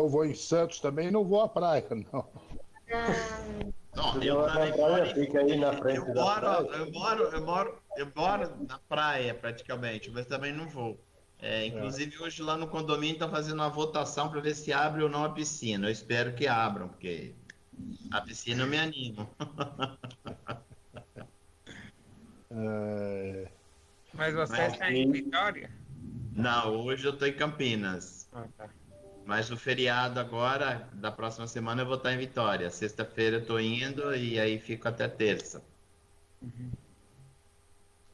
eu vou em Santos também, não vou à praia, não. Não, eu também praia, fica aí na frente eu da moro, praia. eu moro na praia praticamente, mas também não vou. Inclusive hoje lá no condomínio estão fazendo uma votação para ver se abre ou não a piscina. Eu espero que abram, porque a piscina eu me animo. É, Mas você Mas, está em Vitória? não, hoje eu estou em Campinas. Ah, tá. Mas o feriado agora, da próxima semana, eu vou estar em Vitória. Sexta-feira eu estou indo e aí fico até terça.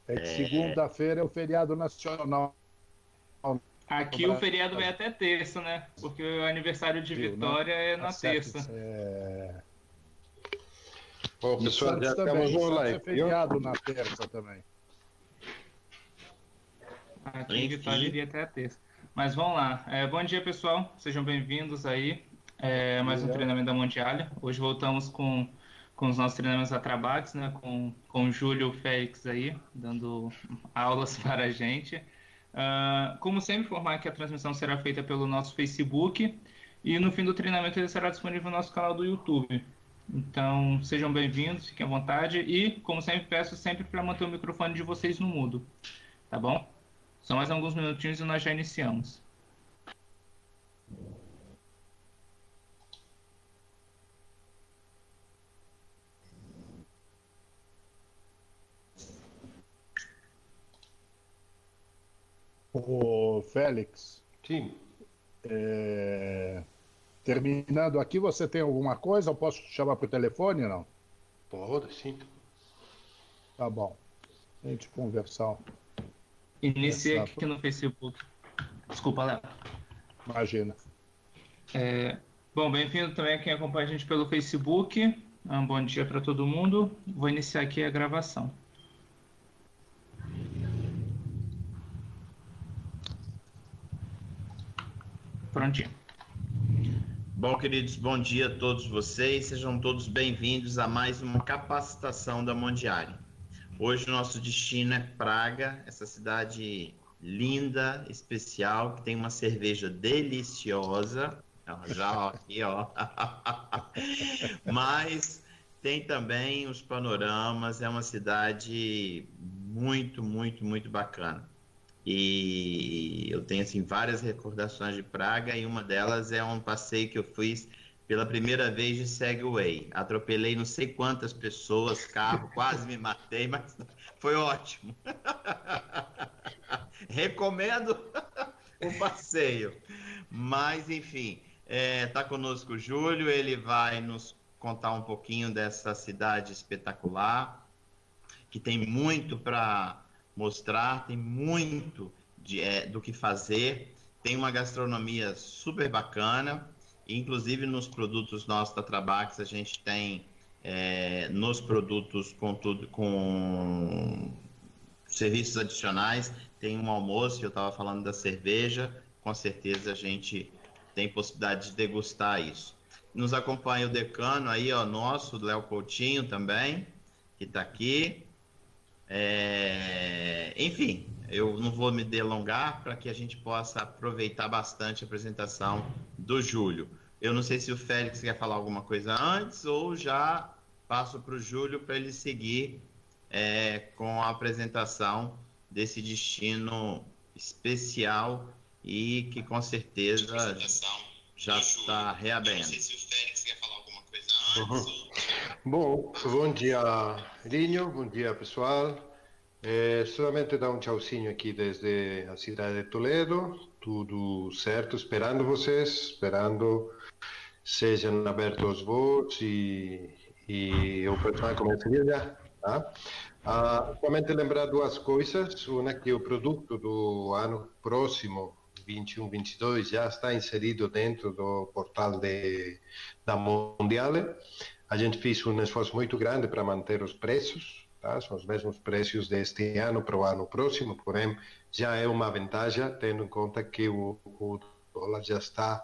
é que segunda-feira é o feriado nacional no Aqui o feriado vai até terça, né? Porque o aniversário de Brasil, né? Vitória é Tá na certo. terça. Bom, E pessoal, Santos já também. acabamos a Santos é live, viu? feriado na terça também. Aqui em Enfim. Vitória iria até a terça. Mas vamos lá. Bom dia, pessoal. Sejam bem-vindos aí. Mais um treinamento da Mondiale. Hoje voltamos com os nossos treinamentos Atrabax, né? Com o Júlio Félix aí, dando aulas para a gente. Como sempre, informar que a transmissão será feita pelo nosso Facebook e no fim do treinamento ele será disponível no nosso canal do YouTube. Então, sejam bem-vindos, fiquem à vontade e, como sempre, peço sempre para manter o microfone de vocês no mudo, tá bom? Só mais alguns minutinhos e nós já iniciamos. Ô, Félix, Sim. terminando aqui, você tem alguma coisa? Eu posso te chamar por telefone ou não? Pode, sim. Tá bom. A gente conversar. Iniciei aqui no Facebook. Desculpa, Léo. Imagina. Bom, bem-vindo também a quem acompanha a gente pelo Facebook. Um bom dia para todo mundo. Vou iniciar aqui a gravação. Prontinho. Bom, queridos, bom dia a todos vocês. Sejam todos bem-vindos a mais uma capacitação da Mondiale. Hoje o nosso destino é Praga, essa cidade linda, especial, que tem uma cerveja deliciosa. Já aqui, ó. Mas tem também os panoramas, é uma cidade muito, muito, muito bacana. E eu tenho assim várias recordações de Praga e uma delas é um passeio que eu fiz pela primeira vez de Segway. Atropelei não sei quantas pessoas, carro, quase me matei, mas foi ótimo. Recomendo o passeio. Mas enfim, tá conosco o Júlio, ele vai nos contar um pouquinho dessa cidade espetacular, que tem muito para mostrar, tem muito do que fazer, tem uma gastronomia super bacana, inclusive nos produtos nossos da Trabax a gente tem nos produtos com serviços adicionais, tem um almoço, eu estava falando da cerveja, com certeza a gente tem possibilidade de degustar isso. Nos acompanha o decano aí, ó, nosso, Léo Coutinho também, que está aqui. Enfim, eu não vou me delongar para que a gente possa aproveitar bastante a apresentação do Júlio. Eu não sei se o Félix quer falar alguma coisa antes ou já passo para o Júlio para ele seguir com a apresentação desse destino especial e que com certeza já está reaberto. Não sei se o Félix quer falar alguma coisa antes. Bom dia, Linho, bom dia, pessoal. Solamente dar um tchauzinho aqui desde a cidade de Toledo, tudo certo, esperando vocês, esperando sejam abertos os voos e o pessoal começaria já, tá? Somente lembrar duas coisas, uma que o produto do ano próximo, 21-22, já está inserido dentro do portal da Mondiale. A gente fez um esforço muito grande para manter os preços, tá? São os mesmos preços deste ano para o ano próximo, porém já é uma vantagem, tendo em conta que o dólar já está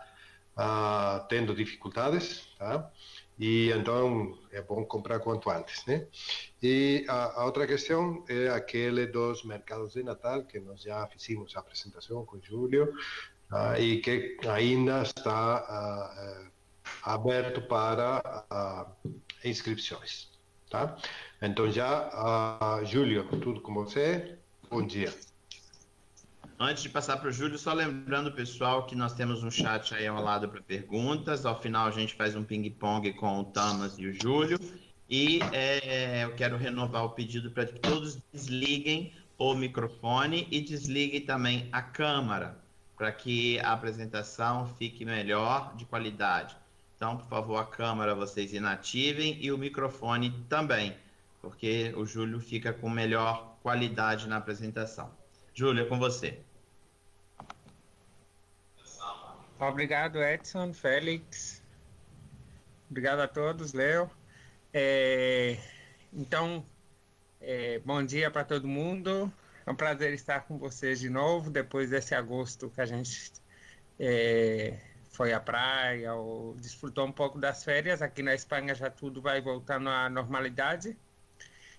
tendo dificuldades, tá? E então é bom comprar quanto antes, né? E a outra questão é aquele dos mercados de Natal, que nós já fizemos a apresentação com o Júlio, e que ainda está aberto para inscrições, tá? Então já, Júlio, tudo com você? Bom dia. Antes de passar para o Júlio, só lembrando, pessoal, que nós temos um chat aí ao lado para perguntas. Ao final, a gente faz um ping-pong com o Thomas e o Júlio. E eu quero renovar o pedido para que todos desliguem o microfone e desliguem também a câmera, para que a apresentação fique melhor, de qualidade. Então, por favor, a câmera vocês inativem e o microfone também, porque o Júlio fica com melhor qualidade na apresentação. Júlio, é com você. Obrigado, Edson, Félix. Obrigado a todos, Léo. Então, bom dia para todo mundo. É um prazer estar com vocês de novo, depois desse agosto que a gente foi à praia ou desfrutou um pouco das férias. Aqui na Espanha já tudo vai voltando à normalidade.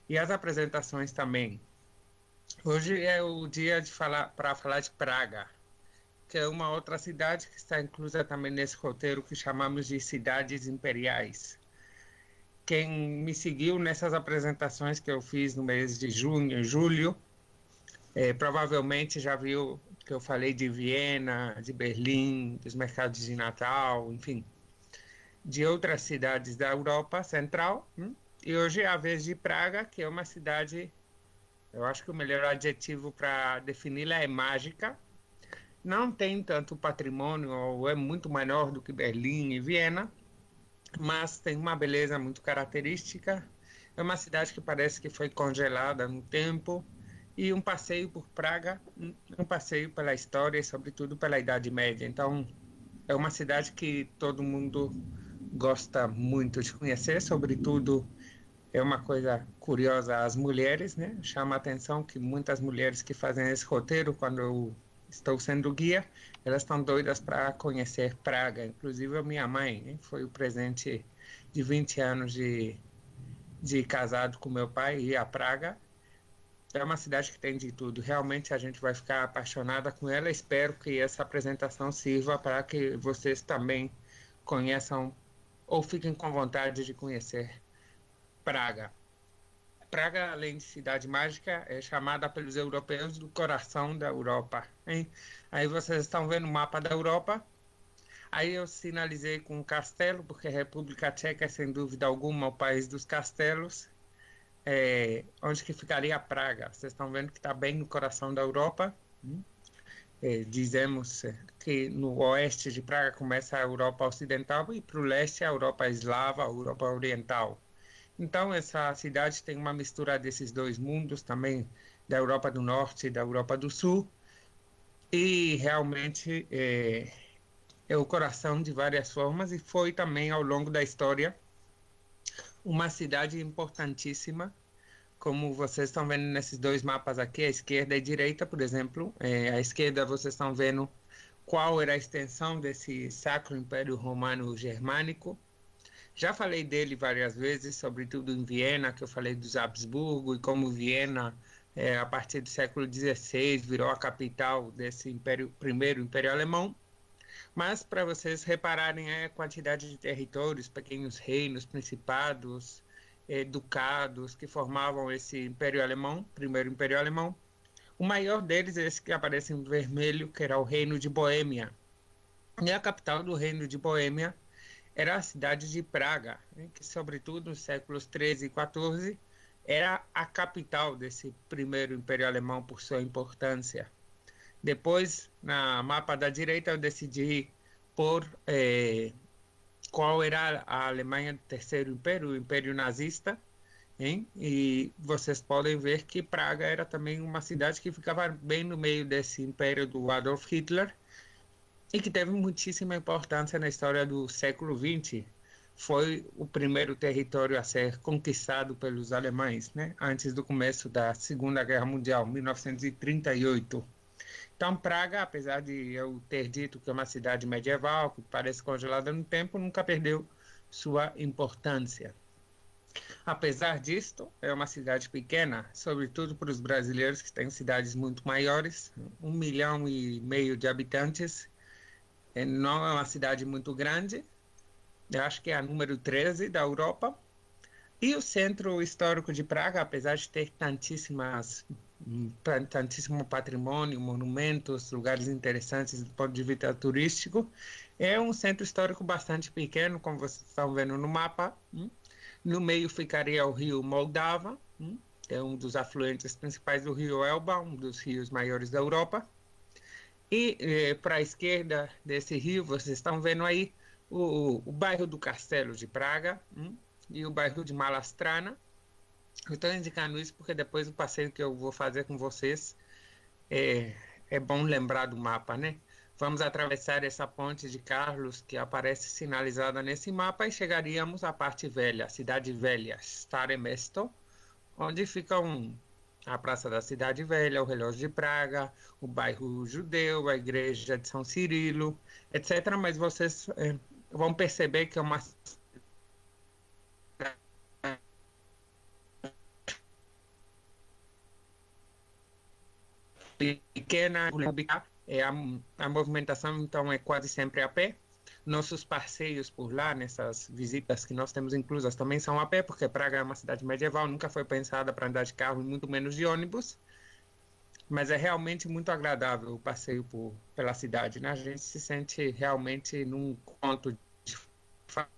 E as apresentações também. Hoje é o dia para falar de Praga, que é uma outra cidade que está inclusa também nesse roteiro que chamamos de cidades imperiais. Quem me seguiu nessas apresentações que eu fiz no mês de junho e julho, provavelmente já viu que eu falei de Viena, de Berlim, dos mercados de Natal, enfim, de outras cidades da Europa Central. E hoje é a vez de Praga, que é uma cidade, eu acho que o melhor adjetivo para defini-la é mágica. Não tem tanto patrimônio, ou é muito menor do que Berlim e Viena, mas tem uma beleza muito característica. É uma cidade que parece que foi congelada no tempo, e um passeio por Praga, um passeio pela história e, sobretudo, pela Idade Média. Então, é uma cidade que todo mundo gosta muito de conhecer, sobretudo, é uma coisa curiosa, as mulheres, né? Chama a atenção que muitas mulheres que fazem esse roteiro, quando eu estou sendo guia, elas estão doidas para conhecer Praga. Inclusive a minha mãe, hein? Foi o presente de 20 anos de casado com meu pai, ir a Praga. É uma cidade que tem de tudo. Realmente a gente vai ficar apaixonada com ela. Espero que essa apresentação sirva para que vocês também conheçam ou fiquem com vontade de conhecer Praga. Praga, além de cidade mágica, é chamada pelos europeus do coração da Europa, hein? Aí vocês estão vendo o mapa da Europa. Aí eu sinalizei com um castelo, porque a República Tcheca é, sem dúvida alguma, o país dos castelos. Onde que ficaria Praga? Vocês estão vendo que está bem no coração da Europa. Dizemos que no oeste de Praga começa a Europa Ocidental e para o leste a Europa Eslava, a Europa Oriental. Então, essa cidade tem uma mistura desses dois mundos, também da Europa do Norte e da Europa do Sul, e realmente é o coração de várias formas, e foi também, ao longo da história, uma cidade importantíssima, como vocês estão vendo nesses dois mapas aqui, a esquerda e a direita, por exemplo. À esquerda vocês estão vendo qual era a extensão desse Sacro Império Romano Germânico. Já falei dele várias vezes, sobretudo em Viena, que eu falei dos Habsburgo, e como Viena, a partir do século XVI, virou a capital desse primeiro Império Alemão. Mas, para vocês repararem a quantidade de territórios, pequenos reinos, principados, ducados, que formavam esse Império Alemão, primeiro Império Alemão. O maior deles é esse que aparece em vermelho, que era o Reino de Boêmia. E a capital do Reino de Boêmia era a cidade de Praga, que, sobretudo, nos séculos XIII e XIV, era a capital desse primeiro Império Alemão por sua importância. Depois, na mapa da direita, eu decidi por qual era a Alemanha do Terceiro Império, o Império Nazista, hein? E vocês podem ver que Praga era também uma cidade que ficava bem no meio desse império do Adolf Hitler, e que teve muitíssima importância na história do século XX. Foi o primeiro território a ser conquistado pelos alemães, né? Antes do começo da Segunda Guerra Mundial, 1938. Então, Praga, apesar de eu ter dito que é uma cidade medieval, que parece congelada no tempo, nunca perdeu sua importância. Apesar disto, é uma cidade pequena, sobretudo para os brasileiros que têm cidades muito maiores, 1,5 milhão de habitantes. Não é uma cidade muito grande, eu acho que é a número 13 da Europa. E o centro histórico de Praga, apesar de ter tantíssimo patrimônio, monumentos, lugares interessantes do ponto de vista turístico, é um centro histórico bastante pequeno, como vocês estão vendo no mapa. No meio ficaria o rio Moldava, é um dos afluentes principais do rio Elba, um dos rios maiores da Europa. E para a esquerda desse rio, vocês estão vendo aí o bairro do Castelo de Praga, e o bairro de Malastrana. Eu estou indicando isso porque depois do passeio que eu vou fazer com vocês, é bom lembrar do mapa, né? Vamos atravessar essa ponte de Carlos, que aparece sinalizada nesse mapa, e chegaríamos à parte velha, a cidade velha, Stare Mesto, onde fica a Praça da Cidade Velha, o Relógio de Praga, o bairro judeu, a Igreja de São Cirilo, etc. Mas vocês vão perceber que é uma pequena, a movimentação então é quase sempre a pé. Nossos passeios por lá, nessas visitas que nós temos inclusas, também são a pé, porque Praga é uma cidade medieval, nunca foi pensada para andar de carro, muito menos de ônibus. Mas é realmente muito agradável o passeio pela cidade, né? A gente se sente realmente num conto de fadas.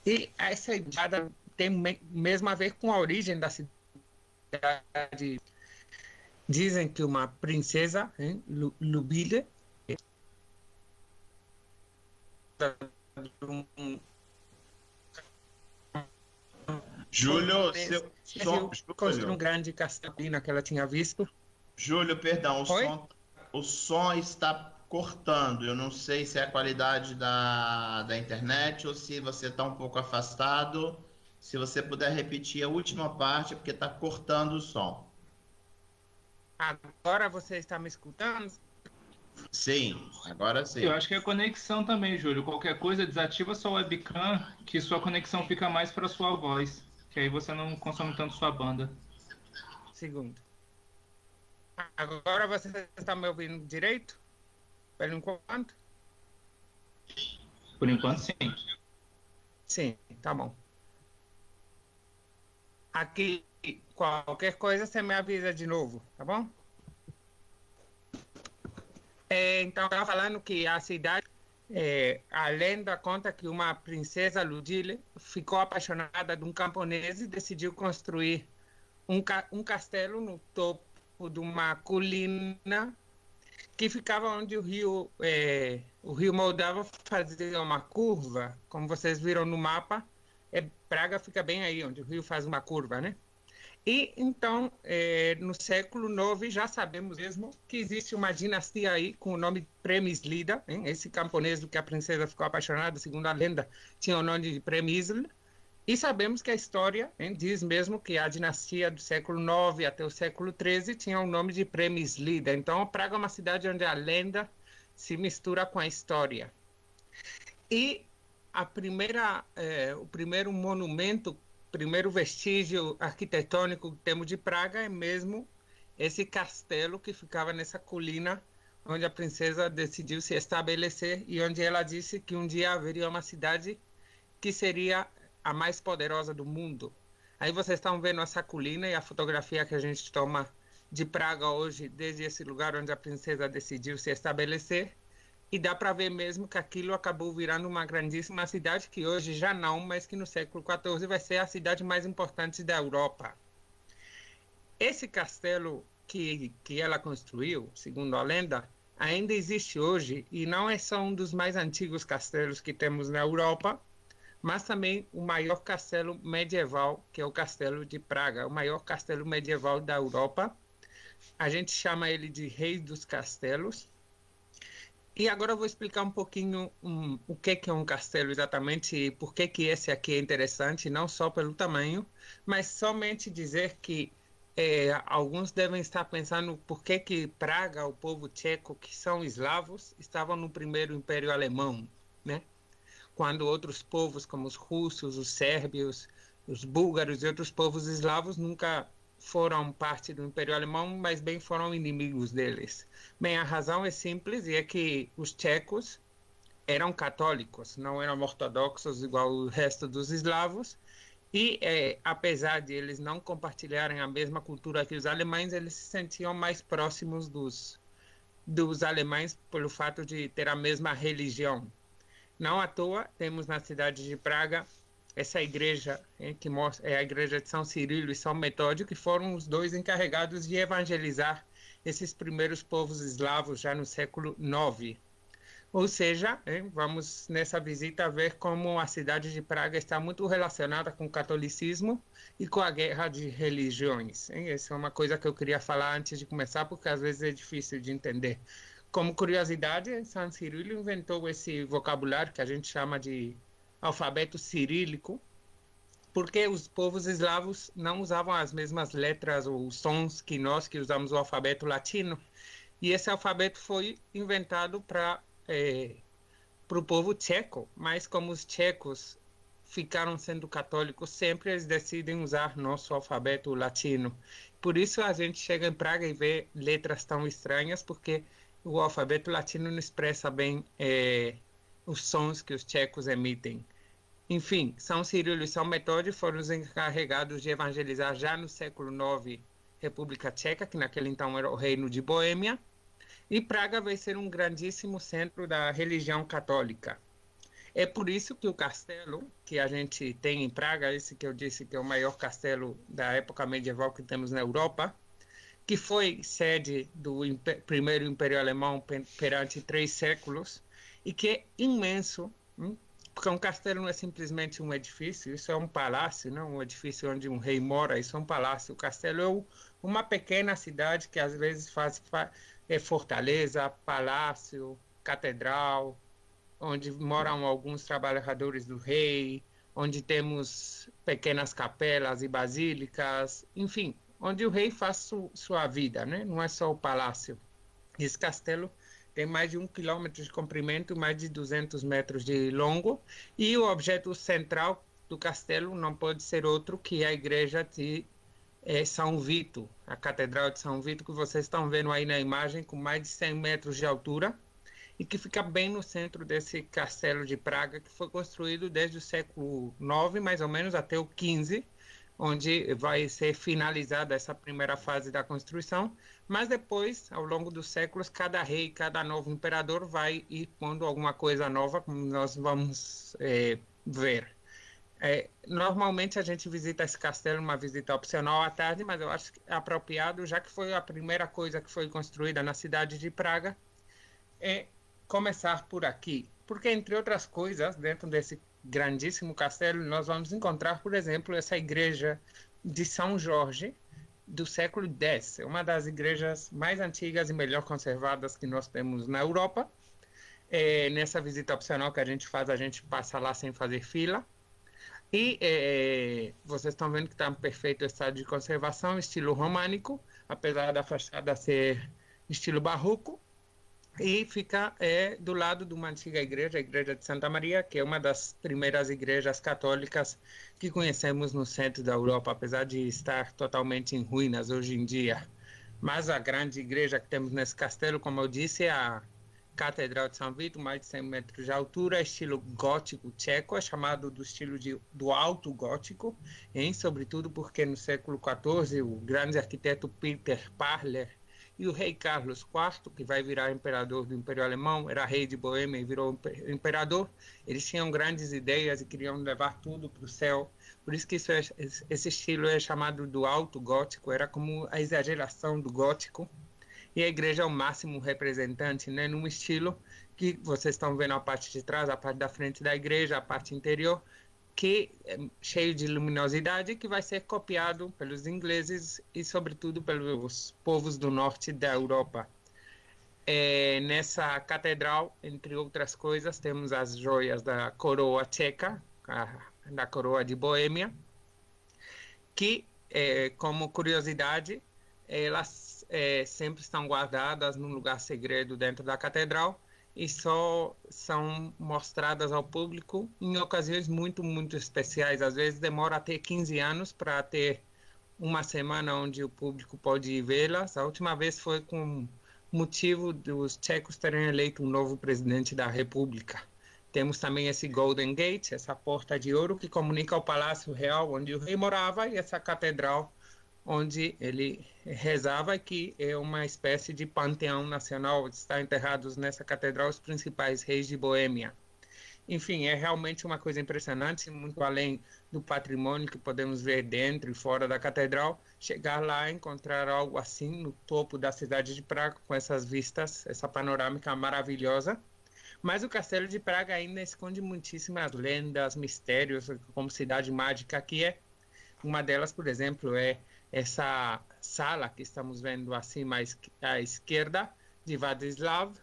E essa ideia tem mesmo a ver com a origem da cidade. Dizem que uma princesa, Lubile, Júlio, construiu um grande castelo que ela tinha visto. Júlio, perdão, Oi? o som está cortando. Eu não sei se é a qualidade da internet ou se você está um pouco afastado. Se você puder repetir a última parte, porque está cortando o som. Agora você está me escutando? Sim, agora sim. Eu acho que é conexão também, Júlio. Qualquer coisa, desativa sua webcam, que sua conexão fica mais para sua voz. Que aí você não consome tanto sua banda. Segundo. Agora você está me ouvindo direito? Por enquanto? Por enquanto, sim. Sim, tá bom. Aqui, qualquer coisa, você me avisa de novo, tá bom? Então, eu estava falando que a cidade, a lenda conta que uma princesa Ludile ficou apaixonada de um camponês e decidiu construir um castelo no topo de uma colina que ficava onde o rio Moldava fazia uma curva, como vocês viram no mapa. Praga fica bem aí, onde o rio faz uma curva, né? E então, no século IX, já sabemos mesmo que existe uma dinastia aí com o nome Premyslida, hein? Esse camponês do que a princesa ficou apaixonada, segundo a lenda, tinha o nome de Premisl. E sabemos que a história diz mesmo que a dinastia do século IX até o século XIII tinha o nome de Premyslida. Então, Praga é uma cidade onde a lenda se mistura com a história. E o primeiro monumento, primeiro vestígio arquitetônico que temos de Praga é mesmo esse castelo que ficava nessa colina onde a princesa decidiu se estabelecer e onde ela disse que um dia haveria uma cidade que seria a mais poderosa do mundo. Aí vocês estão vendo essa colina e a fotografia que a gente toma de Praga hoje, desde esse lugar onde a princesa decidiu se estabelecer. E dá para ver mesmo que aquilo acabou virando uma grandíssima cidade, que hoje já não, mas que no século XIV vai ser a cidade mais importante da Europa. Esse castelo que ela construiu, segundo a lenda, ainda existe hoje e não é só um dos mais antigos castelos que temos na Europa, mas também o maior castelo medieval, que é o Castelo de Praga, o maior castelo medieval da Europa. A gente chama ele de Rei dos Castelos. E agora eu vou explicar um pouquinho o que é um castelo exatamente e por que esse aqui é interessante, não só pelo tamanho, mas somente dizer que alguns devem estar pensando por que Praga, o povo tcheco, que são eslavos, estavam no primeiro Império Alemão, né? Quando outros povos como os russos, os sérvios, os búlgaros e outros povos eslavos nunca foram parte do Império Alemão, mas bem foram inimigos deles. Bem, a razão é simples, e é que os tchecos eram católicos, não eram ortodoxos igual o resto dos eslavos, e apesar de eles não compartilharem a mesma cultura que os alemães, eles se sentiam mais próximos dos alemães pelo fato de ter a mesma religião. Não à toa, temos na cidade de Praga essa igreja, que mostra, é a igreja de São Cirilo e São Metódio, que foram os dois encarregados de evangelizar esses primeiros povos eslavos já no século IX. Ou seja, vamos nessa visita ver como a cidade de Praga está muito relacionada com o catolicismo e com a guerra de religiões. Essa é uma coisa que eu queria falar antes de começar, porque às vezes é difícil de entender. Como curiosidade, São Cirilo inventou esse vocabulário que a gente chama de alfabeto cirílico, porque os povos eslavos não usavam as mesmas letras ou sons que nós, que usamos o alfabeto latino. E esse alfabeto foi inventado para o povo tcheco, mas como os tchecos ficaram sendo católicos sempre, eles decidem usar nosso alfabeto latino. Por isso a gente chega em Praga e vê letras tão estranhas, porque o alfabeto latino não expressa bem os sons que os tchecos emitem. Enfim, São Cirilo e São Metódio foram os encarregados de evangelizar já no século IX República Tcheca, que naquele então era o Reino de Boêmia, e Praga vai ser um grandíssimo centro da religião católica. É por isso que o castelo que a gente tem em Praga, esse que eu disse que é o maior castelo da época medieval que temos na Europa, que foi sede do primeiro Império Alemão perante 3 séculos, e que é imenso, porque um castelo não é simplesmente um edifício, isso é um palácio, não um edifício onde um rei mora, isso é um palácio. O castelo é uma pequena cidade que às vezes é fortaleza, palácio, catedral, onde moram alguns trabalhadores do rei, onde temos pequenas capelas e basílicas, enfim, onde o rei faz sua vida, né? Não é só o palácio. Esse castelo tem mais de 1 quilômetro de comprimento, mais de 200 metros de longo, e o objeto central do castelo não pode ser outro que a igreja de São Vito, a Catedral de São Vito, que vocês estão vendo aí na imagem, com mais de 100 metros de altura, e que fica bem no centro desse castelo de Praga, que foi construído desde o século IX, mais ou menos, até o XV, onde vai ser finalizada essa primeira fase da construção, mas depois, ao longo dos séculos, cada rei, cada novo imperador vai ir pondo alguma coisa nova, como nós vamos ver. Normalmente a gente visita esse castelo, uma visita opcional à tarde, mas eu acho que é apropriado, já que foi a primeira coisa que foi construída na cidade de Praga, começar por aqui. Porque, entre outras coisas, dentro desse grandíssimo castelo, nós vamos encontrar, por exemplo, essa igreja de São Jorge, do século X. É uma das igrejas mais antigas e melhor conservadas que nós temos na Europa. Nessa visita opcional que a gente faz, a gente passa lá sem fazer fila. E vocês estão vendo que está em perfeito estado de conservação, estilo românico, apesar da fachada ser estilo barroco. E fica do lado de uma antiga igreja, a Igreja de Santa Maria, que é uma das primeiras igrejas católicas que conhecemos no centro da Europa, apesar de estar totalmente em ruínas hoje em dia. Mas a grande igreja que temos nesse castelo, como eu disse, é a Catedral de São Vito, mais de 100 metros de altura, estilo gótico tcheco, é chamado do estilo do alto gótico, sobretudo porque no século XIV o grande arquiteto Peter Parler e o rei Carlos IV, que vai virar imperador do Império Alemão, era rei de Boêmia e virou imperador, eles tinham grandes ideias e queriam levar tudo para o céu. Por isso que esse estilo é chamado do alto gótico, era como a exageração do gótico. E a igreja é o máximo representante, né, num estilo que vocês estão vendo a parte de trás, a parte da frente da igreja, a parte interior, que é cheio de luminosidade, que vai ser copiado pelos ingleses e, sobretudo, pelos povos do norte da Europa. Nessa catedral, entre outras coisas, temos as joias da coroa tcheca, da coroa de Boêmia, que, como curiosidade, elas sempre estão guardadas num lugar segredo dentro da catedral, e só são mostradas ao público em ocasiões muito, muito especiais. Às vezes demora até 15 anos para ter uma semana onde o público pode vê-las. A última vez foi com motivo dos tchecos terem eleito um novo presidente da República. Temos também esse Golden Gate, essa porta de ouro que comunica ao Palácio Real, onde o rei morava, e essa catedral onde ele rezava, que é uma espécie de panteão nacional. Estão enterrados nessa catedral os principais reis de Boêmia. Enfim, é realmente uma coisa impressionante, muito além do patrimônio que podemos ver dentro e fora da catedral. Chegar lá e encontrar algo assim no topo da cidade de Praga, com essas vistas, essa panorâmica maravilhosa. Mas o Castelo de Praga ainda esconde muitíssimas lendas, mistérios, como cidade mágica que é. Uma delas, por exemplo, é essa sala que estamos vendo acima à esquerda, de Vladislav,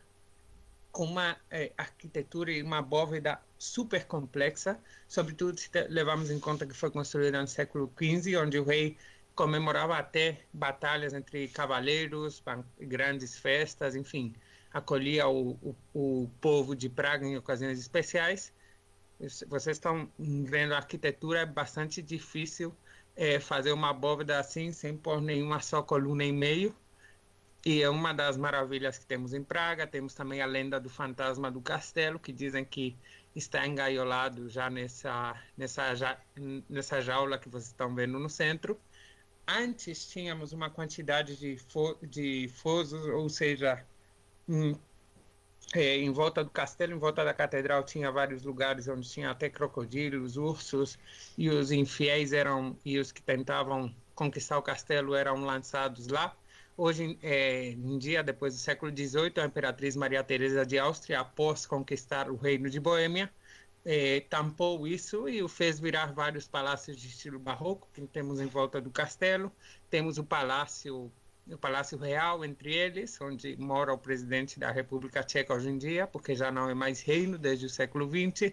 com uma arquitetura e uma bóveda super complexa, sobretudo se levarmos em conta que foi construída no século XV, onde o rei comemorava até batalhas entre cavaleiros, grandes festas, enfim, acolhia o povo de Praga em ocasiões especiais. Vocês estão vendo, a arquitetura é bastante difícil fazer uma bóveda assim, sem pôr nenhuma só coluna em meio. E é uma das maravilhas que temos em Praga. Temos também a lenda do fantasma do castelo, que dizem que está engaiolado já nessa jaula que vocês estão vendo no centro. Antes tínhamos uma quantidade de fosos, ou seja, em volta do castelo, em volta da catedral, tinha vários lugares onde tinha até crocodilos, ursos, e os infiéis e os que tentavam conquistar o castelo eram lançados lá. Hoje em dia, depois do século XVIII, a imperatriz Maria Teresa de Áustria, após conquistar o reino de Boêmia, tampou isso e o fez virar vários palácios de estilo barroco, que temos em volta do castelo. Temos o Palácio Real entre eles, onde mora o presidente da República Tcheca hoje em dia, porque já não é mais reino desde o século XX.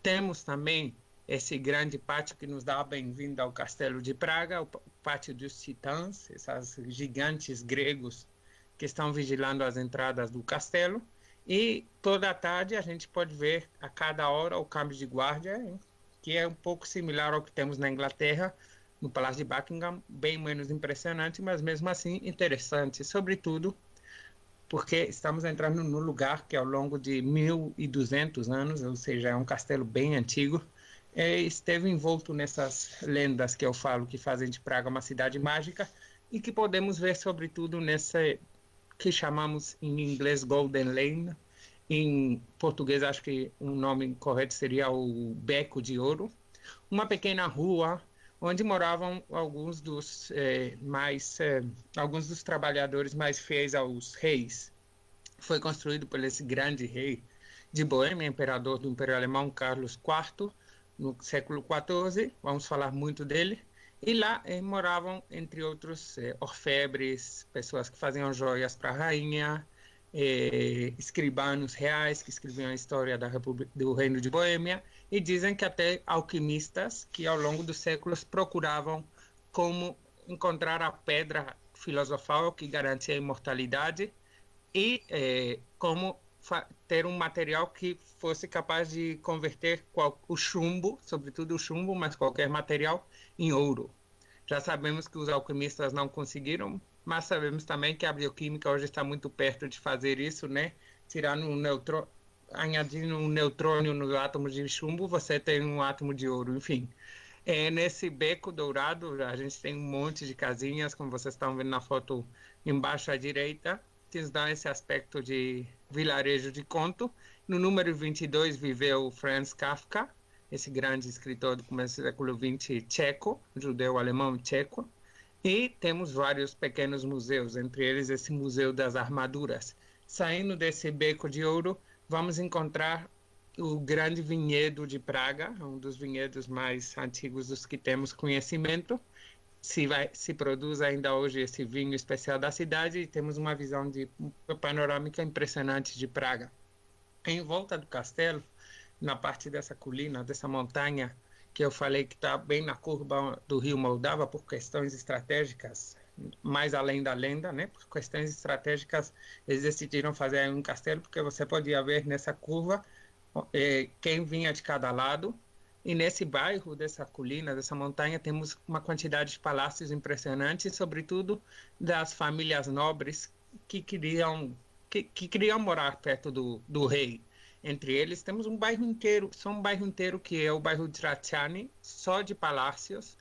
Temos também esse grande pátio que nos dá a bem-vinda ao Castelo de Praga, o Pátio dos Titãs, esses gigantes gregos que estão vigilando as entradas do castelo. E toda a tarde a gente pode ver a cada hora o câmbio de guarda, que é um pouco similar ao que temos na Inglaterra, no Palácio de Buckingham, bem menos impressionante, mas mesmo assim interessante, sobretudo porque estamos entrando num lugar que ao longo de 1.200 anos, ou seja, é um castelo bem antigo, esteve envolto nessas lendas que eu falo, que fazem de Praga uma cidade mágica, e que podemos ver sobretudo nessa que chamamos em inglês Golden Lane, em português acho que o nome correto seria o Beco de Ouro, uma pequena rua onde moravam alguns dos trabalhadores mais fiéis aos reis. Foi construído por esse grande rei de Boêmia, imperador do Império Alemão, Carlos IV, no século XIV, vamos falar muito dele, e lá moravam, entre outros, orfebres, pessoas que faziam joias para a rainha, escribanos reais que escreviam a história do Reino de Boêmia, e dizem que até alquimistas que ao longo dos séculos procuravam como encontrar a pedra filosofal que garantia a imortalidade e como ter um material que fosse capaz de converter o chumbo, sobretudo o chumbo, mas qualquer material, em ouro. Já sabemos que os alquimistas não conseguiram, mas sabemos também que a bioquímica hoje está muito perto de fazer isso, né? Añadindo um neutrônio no átomo de chumbo, você tem um átomo de ouro, enfim. Nesse beco dourado, a gente tem um monte de casinhas, como vocês estão vendo na foto embaixo à direita, que nos dão esse aspecto de vilarejo de conto. No número 22 viveu Franz Kafka, esse grande escritor do começo do século XX tcheco, judeu-alemão tcheco. E temos vários pequenos museus, entre eles esse Museu das Armaduras. Saindo desse beco de ouro, vamos encontrar o grande vinhedo de Praga, um dos vinhedos mais antigos dos que temos conhecimento. Se produz ainda hoje esse vinho especial da cidade e temos uma visão panorâmica impressionante de Praga. Em volta do castelo, na parte dessa colina, dessa montanha, que eu falei que está bem na curva do rio Moldava, por questões estratégicas, mais além da lenda, né? Por questões estratégicas, eles decidiram fazer um castelo, porque você podia ver nessa curva quem vinha de cada lado, E nesse bairro, dessa colina, dessa montanha, temos uma quantidade de palácios impressionantes, sobretudo das famílias nobres que queriam morar perto do rei. Entre eles, temos um bairro inteiro, só um bairro inteiro, que é o bairro de Tratiani, só de palácios.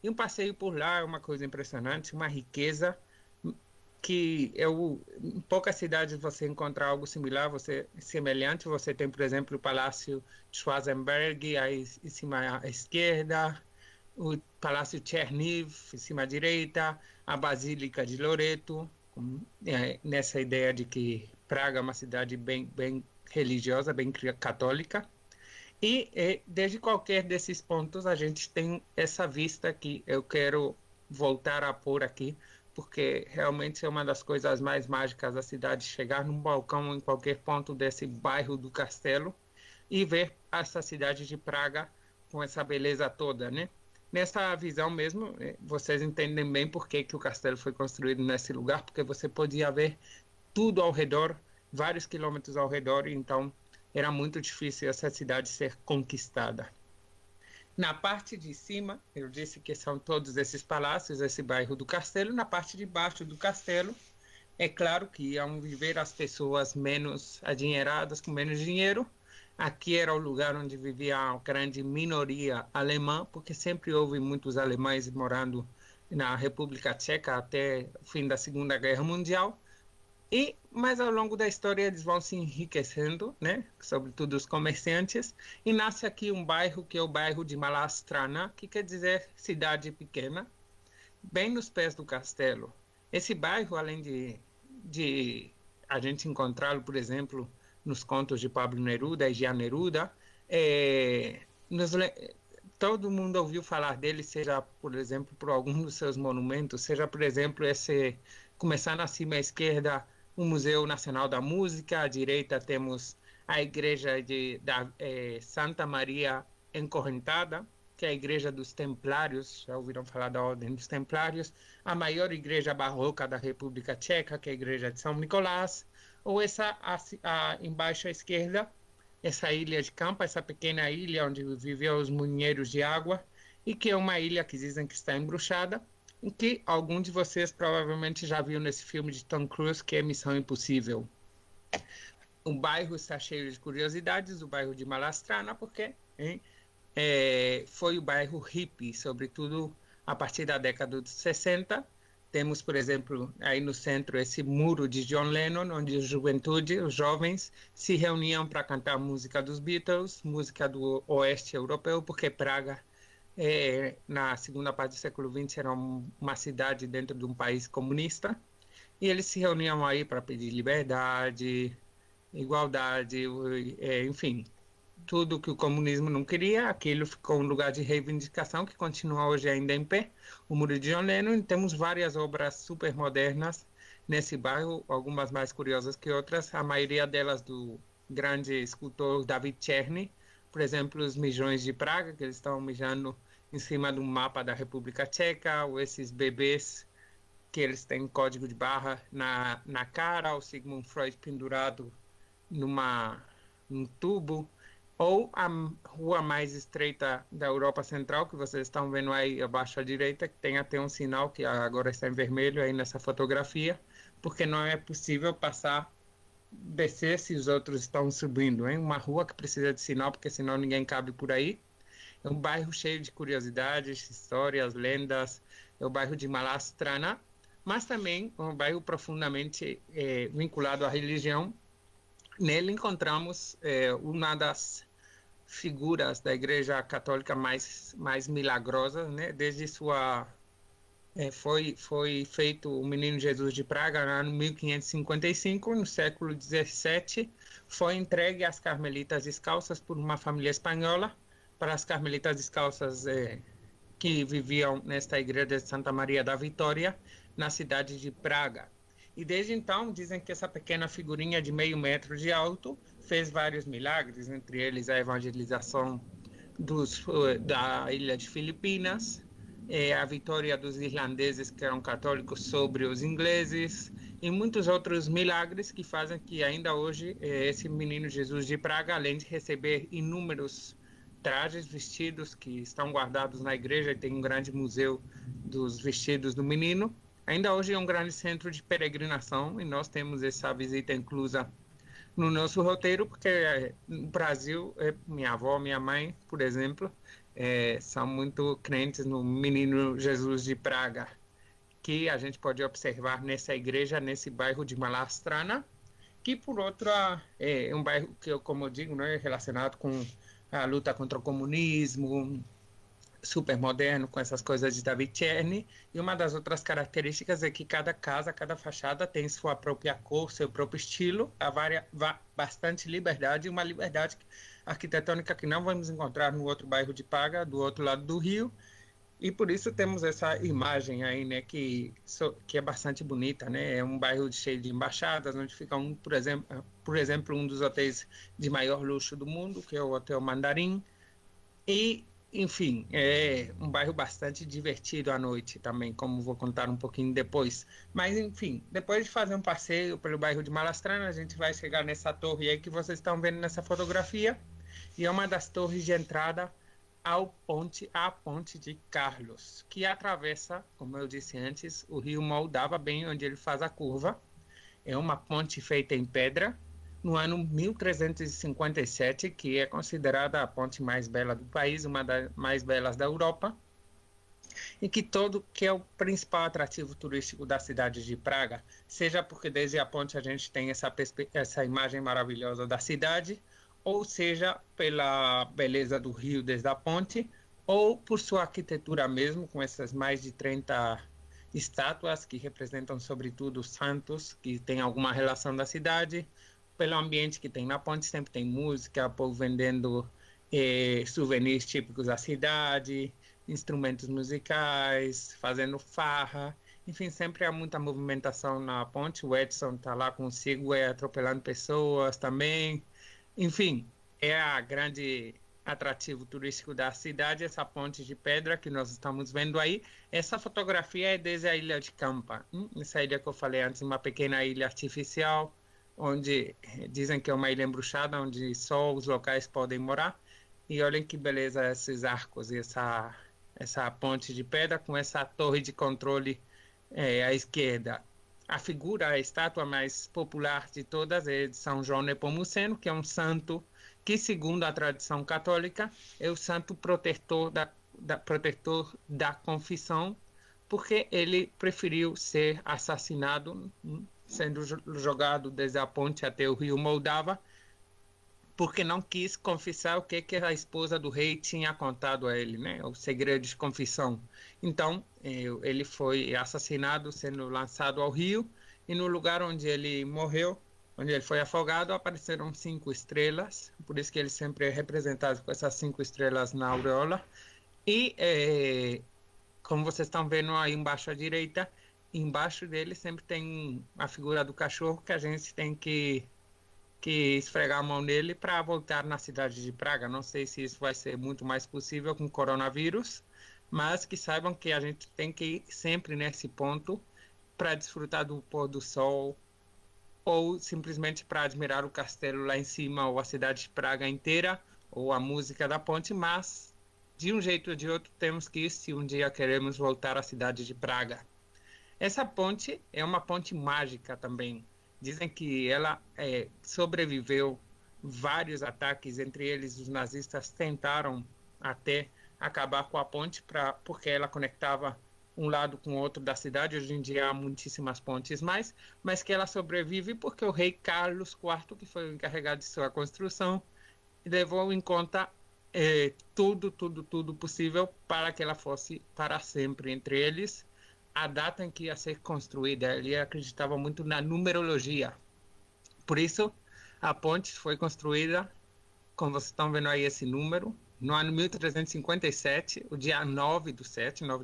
E um passeio por lá é uma coisa impressionante, uma riqueza que em poucas cidades você encontra algo similar, semelhante. Você tem, por exemplo, o Palácio Schwarzenberg aí em cima à esquerda, o Palácio Cherniv em cima à direita, a Basílica de Loreto, nessa ideia de que Praga é uma cidade bem religiosa, bem católica. E desde qualquer desses pontos a gente tem essa vista que eu quero voltar a pôr aqui, porque realmente é uma das coisas mais mágicas da cidade, chegar num balcão em qualquer ponto desse bairro do Castelo e ver essa cidade de Praga com essa beleza toda, né? Nessa visão mesmo, vocês entendem bem por que o castelo foi construído nesse lugar, porque você podia ver tudo ao redor, vários quilômetros ao redor, então era muito difícil essa cidade ser conquistada. Na parte de cima, eu disse que são todos esses palácios, esse bairro do castelo. Na parte de baixo do castelo, é claro que iam viver as pessoas menos adinheiradas, com menos dinheiro. Aqui era o lugar onde vivia a grande minoria alemã, porque sempre houve muitos alemães morando na República Tcheca até o fim da Segunda Guerra Mundial. Mas ao longo da história eles vão se enriquecendo, né? Sobretudo os comerciantes, e nasce aqui um bairro que é o bairro de Malá Strana, que quer dizer cidade pequena, bem nos pés do castelo. Esse bairro, além de a gente encontrá-lo, por exemplo, nos contos de Pablo Neruda e Jean Neruda, todo mundo ouviu falar dele, seja, por exemplo, por algum dos seus monumentos, seja, por exemplo, começando acima à esquerda, o Museu Nacional da Música, à direita temos a igreja da Santa Maria Encorrentada, que é a igreja dos Templários, já ouviram falar da Ordem dos Templários, a maior igreja barroca da República Tcheca, que é a igreja de São Nicolás, ou embaixo à esquerda, essa ilha de Campa, essa pequena ilha onde viviam os moinheiros de água, e que é uma ilha que dizem que está embruxada, em que algum de vocês provavelmente já viu nesse filme de Tom Cruise, que é Missão Impossível. O bairro está cheio de curiosidades, o bairro de Malá Strana, porque foi o bairro hippie, sobretudo a partir da década de 60. Temos, por exemplo, aí no centro esse muro de John Lennon, onde a juventude, os jovens, se reuniam para cantar música dos Beatles, música do oeste europeu, porque Praga, na segunda parte do século XX, era uma cidade dentro de um país comunista, e eles se reuniam aí para pedir liberdade, igualdade, enfim, tudo que o comunismo não queria. Aquilo ficou um lugar de reivindicação que continua hoje ainda em pé, o Muro de John Lennon. E temos várias obras super modernas nesse bairro, algumas mais curiosas que outras, a maioria delas do grande escultor David Czerny, por exemplo, os mijões de Praga, que eles estão mijando em cima de um mapa da República Tcheca, ou esses bebês que eles têm código de barra na cara, o Sigmund Freud pendurado num tubo, ou a rua mais estreita da Europa Central, que vocês estão vendo aí abaixo à direita, que tem até um sinal que agora está em vermelho aí nessa fotografia, porque não é possível descer se os outros estão subindo, hein? Uma rua que precisa de sinal, porque senão ninguém cabe por aí. É um bairro cheio de curiosidades, histórias, lendas. É o bairro de Malá Strana, mas também um bairro profundamente vinculado à religião. Nele encontramos uma das figuras da Igreja Católica mais milagrosas, né? Desde foi feito o Menino Jesus de Praga no ano 1555, no século XVII, foi entregue às Carmelitas Descalças por uma família espanhola, para as Carmelitas Descalças que viviam nesta igreja de Santa Maria da Vitória, na cidade de Praga. E desde então, dizem que essa pequena figurinha de meio metro de alto fez vários milagres, entre eles a evangelização da ilha de Filipinas, a vitória dos irlandeses que eram católicos sobre os ingleses, e muitos outros milagres que fazem que ainda hoje esse Menino Jesus de Praga, além de receber inúmeros trajes, vestidos que estão guardados na igreja, e tem um grande museu dos vestidos do menino. Ainda hoje é um grande centro de peregrinação e nós temos essa visita inclusa no nosso roteiro, porque no Brasil, minha avó, minha mãe, por exemplo, são muito crentes no Menino Jesus de Praga, que a gente pode observar nessa igreja, nesse bairro de Malá que, por outro, é um bairro que, como eu digo, é relacionado com a luta contra o comunismo, super moderno, com essas coisas de David Czerny, e uma das outras características é que cada casa, cada fachada tem sua própria cor, seu próprio estilo, há bastante liberdade, uma liberdade arquitetônica que não vamos encontrar no outro bairro de Praga, do outro lado do Rio, e por isso temos essa imagem aí, né, que é bastante bonita, né? É um bairro cheio de embaixadas, onde fica por exemplo, um dos hotéis de maior luxo do mundo, que é o Hotel Mandarim. E, enfim, é um bairro bastante divertido à noite também, como vou contar um pouquinho depois. Mas, enfim, depois de fazer um passeio pelo bairro de Malastrana, a gente vai chegar nessa torre aí que vocês estão vendo nessa fotografia, e é uma das torres de entrada à ponte de Carlos, que atravessa, como eu disse antes, o rio Moldava, bem onde ele faz a curva. É uma ponte feita em pedra, no ano 1357, que é considerada a ponte mais bela do país, uma das mais belas da Europa, e que é o principal atrativo turístico da cidade de Praga, seja porque desde a ponte a gente tem essa imagem maravilhosa da cidade, ou seja, pela beleza do rio desde a ponte, ou por sua arquitetura mesmo, com essas mais de 30 estátuas que representam, sobretudo, santos, que têm alguma relação da cidade, pelo ambiente que tem na ponte, sempre tem música, povo vendendo souvenirs típicos da cidade, instrumentos musicais, fazendo farra, enfim, sempre há muita movimentação na ponte. O Edson está lá com o Segway atropelando pessoas também. Enfim, é a grande atrativo turístico da cidade, essa ponte de pedra que nós estamos vendo aí. Essa fotografia é desde a ilha de Campa, essa ilha que eu falei antes, uma pequena ilha artificial, onde dizem que é uma ilha embruxada, onde só os locais podem morar. E olhem que beleza esses arcos e essa ponte de pedra com essa torre de controle à esquerda. A estátua mais popular de todas é de São João Nepomuceno, que é um santo que, segundo a tradição católica, é o santo protetor da confissão, porque ele preferiu ser assassinado, sendo jogado desde a ponte até o rio Moldava, porque não quis confessar o que a esposa do rei tinha contado a ele, né? O segredo de confissão. Então, ele foi assassinado, sendo lançado ao rio, e no lugar onde ele morreu, onde ele foi afogado, apareceram 5 estrelas, por isso que ele sempre é representado com essas 5 estrelas na auréola. E, como vocês estão vendo aí embaixo à direita, embaixo dele sempre tem a figura do cachorro, que a gente tem que esfregar a mão nele para voltar na cidade de Praga. Não sei se isso vai ser muito mais possível com o coronavírus, mas que saibam que a gente tem que ir sempre nesse ponto para desfrutar do pôr do sol, ou simplesmente para admirar o castelo lá em cima, ou a cidade de Praga inteira, ou a música da ponte, mas de um jeito ou de outro temos que ir se um dia queremos voltar à cidade de Praga. Essa ponte é uma ponte mágica também. Dizem que ela sobreviveu vários ataques, entre eles os nazistas tentaram até acabar com a ponte porque ela conectava um lado com o outro da cidade. Hoje em dia há muitíssimas pontes mais, mas que ela sobrevive porque o rei Carlos IV, que foi o encarregado de sua construção, levou em conta tudo possível para que ela fosse para sempre. Entre eles, a data em que ia ser construída. Ele acreditava muito na numerologia. Por isso, a ponte foi construída, como vocês estão vendo aí esse número, no ano 1357, o dia 9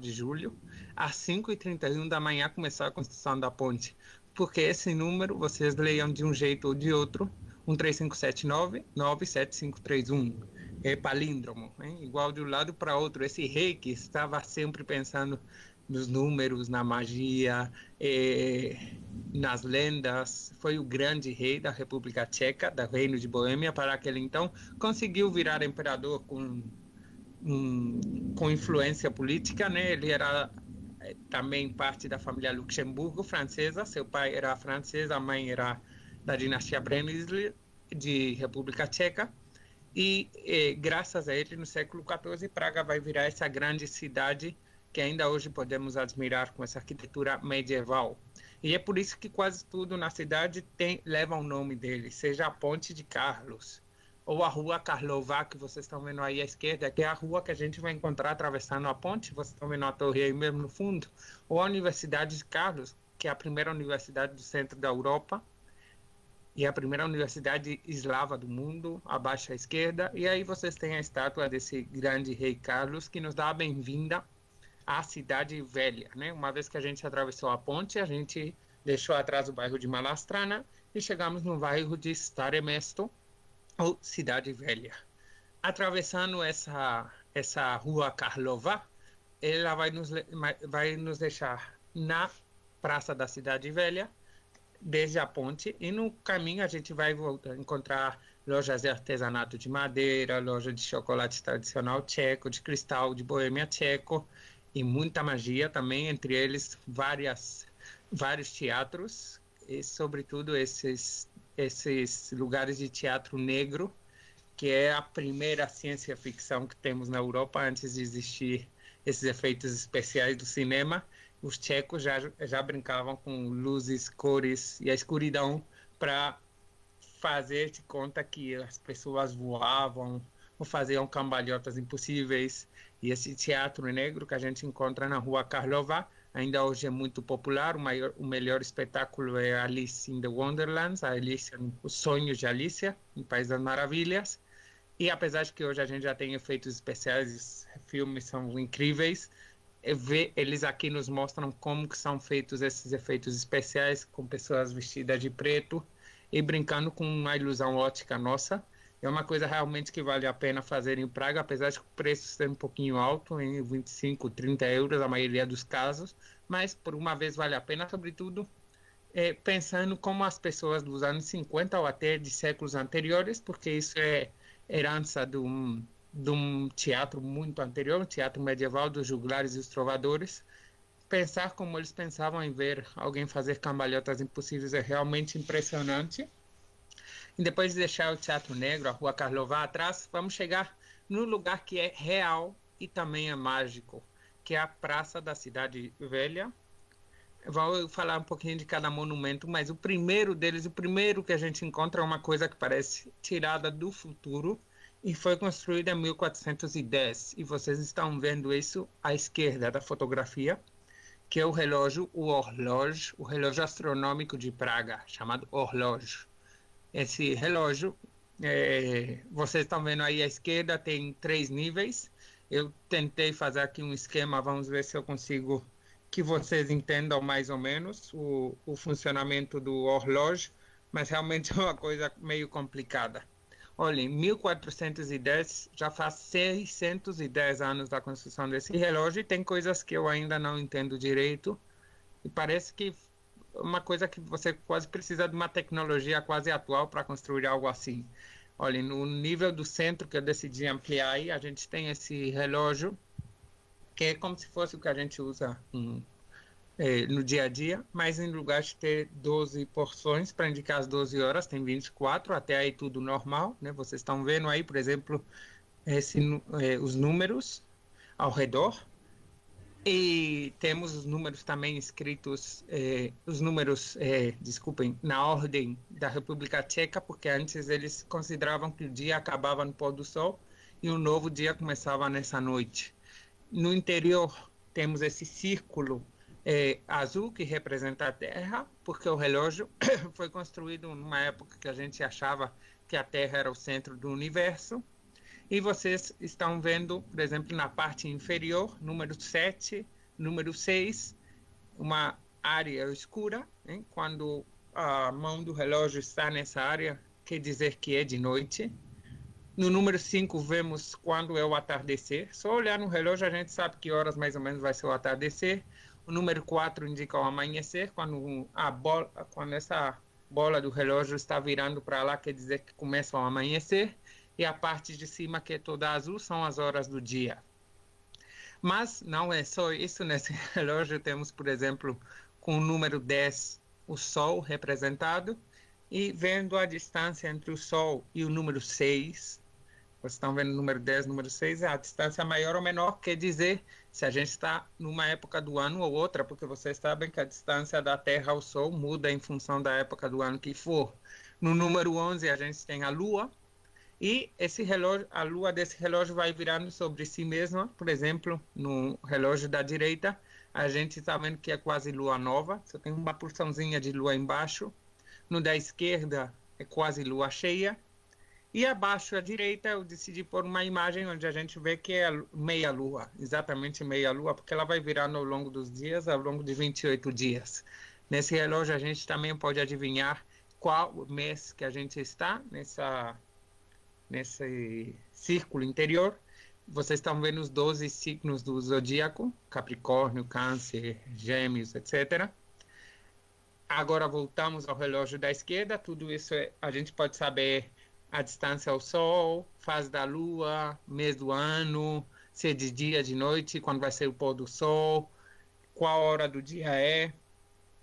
de julho, às 5h31 da manhã começou a construção da ponte. Porque esse número, vocês leiam de um jeito ou de outro, 13579 97531. É palíndromo, hein? Igual de um lado para outro. Esse rei que estava sempre pensando nos números, na magia, nas lendas. Foi o grande rei da República Tcheca, do Reino de Boêmia, para aquele então. Conseguiu virar imperador com influência política, né? Ele era também parte da família Luxemburgo, francesa. Seu pai era francês, a mãe era da dinastia Przemysl, de República Tcheca. E graças a ele, no século XIV, Praga vai virar essa grande cidade que ainda hoje podemos admirar com essa arquitetura medieval. E é por isso que quase tudo na cidade leva o nome dele, seja a Ponte de Carlos, ou a Rua Karlova, que vocês estão vendo aí à esquerda, que é a rua que a gente vai encontrar atravessando a ponte, vocês estão vendo a torre aí mesmo no fundo, ou a Universidade de Carlos, que é a primeira universidade do centro da Europa, e a primeira universidade eslava do mundo, abaixo à esquerda. E aí vocês têm a estátua desse grande rei Carlos, que nos dá a bem-vinda à Cidade Velha, né? Uma vez que a gente atravessou a ponte, a gente deixou atrás o bairro de Malastrana e chegamos no bairro de Stare Mesto, ou Cidade Velha. Atravessando essa rua Karlova, ela vai nos deixar na Praça da Cidade Velha, desde a ponte, e no caminho a gente vai encontrar lojas de artesanato de madeira, loja de chocolate tradicional tcheco, de cristal de Boêmia tcheco, e muita magia também, entre eles vários teatros, e sobretudo esses lugares de teatro negro, que é a primeira ciência-ficção que temos na Europa antes de existir esses efeitos especiais do cinema. Os tchecos já brincavam com luzes, cores e a escuridão para fazer de conta que as pessoas voavam ou faziam cambalhotas impossíveis. E esse teatro negro que a gente encontra na Rua Karlova ainda hoje é muito popular. O melhor espetáculo é Alice in the Wonderlands, Os Sonhos de Alicia, no País das Maravilhas. E apesar de que hoje a gente já tem efeitos especiais, os filmes são incríveis, eles aqui nos mostram como que são feitos esses efeitos especiais, com pessoas vestidas de preto e brincando com uma ilusão ótica nossa. É uma coisa realmente que vale a pena fazer em Praga, apesar de que o preço ser um pouquinho alto, em 25, 30 euros, a maioria dos casos, mas por uma vez vale a pena, sobretudo pensando como as pessoas dos anos 50 ou até de séculos anteriores, porque isso é herança de um teatro muito anterior, um teatro medieval dos juglares e os trovadores. Pensar como eles pensavam em ver alguém fazer cambalhotas impossíveis é realmente impressionante. E depois de deixar o Teatro Negro, a Rua Karlova atrás, vamos chegar no lugar que é real e também é mágico, que é a Praça da Cidade Velha. Vou falar um pouquinho de cada monumento, mas o primeiro deles, o primeiro que a gente encontra é uma coisa que parece tirada do futuro e foi construída em 1410. E vocês estão vendo isso à esquerda da fotografia, que é o relógio, o relógio astronômico de Praga, chamado horlógio. Esse relógio, vocês estão vendo aí à esquerda, tem 3 níveis. Eu tentei fazer aqui um esquema, vamos ver se eu consigo que vocês entendam mais ou menos o funcionamento do horlógio, mas realmente é uma coisa meio complicada. Olha, em 1410, já faz 610 anos da construção desse relógio e tem coisas que eu ainda não entendo direito e parece que uma coisa que você quase precisa de uma tecnologia quase atual para construir algo assim. Olha, no nível do centro que eu decidi ampliar aí, a gente tem esse relógio que é como se fosse o que a gente usa no dia a dia, mas em lugar de ter 12 porções para indicar as 12 horas, tem 24, até aí tudo normal, né? Vocês estão vendo aí, por exemplo, os números ao redor, e temos os números também escritos, desculpem, na ordem da República Tcheca, porque antes eles consideravam que o dia acabava no pôr do sol e o novo dia começava nessa noite. No interior temos esse círculo azul que representa a Terra, porque o relógio foi construído numa época que a gente achava que a Terra era o centro do universo. E vocês estão vendo, por exemplo, na parte inferior, número 7, número 6, uma área escura, hein? Quando a mão do relógio está nessa área, quer dizer que é de noite. No número 5, vemos quando é o atardecer. Só olhar no relógio a gente sabe que horas mais ou menos vai ser o atardecer. O número 4 indica o amanhecer, quando essa bola do relógio está virando para lá, quer dizer que começa o amanhecer. E a parte de cima, que é toda azul, são as horas do dia. Mas não é só isso nesse relógio. Temos, por exemplo, com o número 10, o Sol representado. E vendo a distância entre o Sol e o número 6, vocês estão vendo o número 10, número 6, a distância maior ou menor, quer dizer se a gente está numa época do ano ou outra, porque vocês sabem que a distância da Terra ao Sol muda em função da época do ano que for. No número 11, a gente tem a Lua, e esse relógio, a Lua desse relógio vai virando sobre si mesma. Por exemplo, no relógio da direita, a gente está vendo que é quase Lua nova, só tem uma porçãozinha de Lua embaixo. No da esquerda, é quase Lua cheia. E abaixo à direita eu decidi pôr uma imagem onde a gente vê que é meia-lua, exatamente meia-lua, porque ela vai virando ao longo dos dias, ao longo de 28 dias. Nesse relógio a gente também pode adivinhar qual mês que a gente está nesse círculo interior. Vocês estão vendo os 12 signos do zodíaco, Capricórnio, Câncer, Gêmeos, etc. Agora voltamos ao relógio da esquerda, tudo isso a gente pode saber a distância ao Sol, fase da Lua, mês do ano, se é de dia, de noite, quando vai ser o pôr do Sol, qual hora do dia é.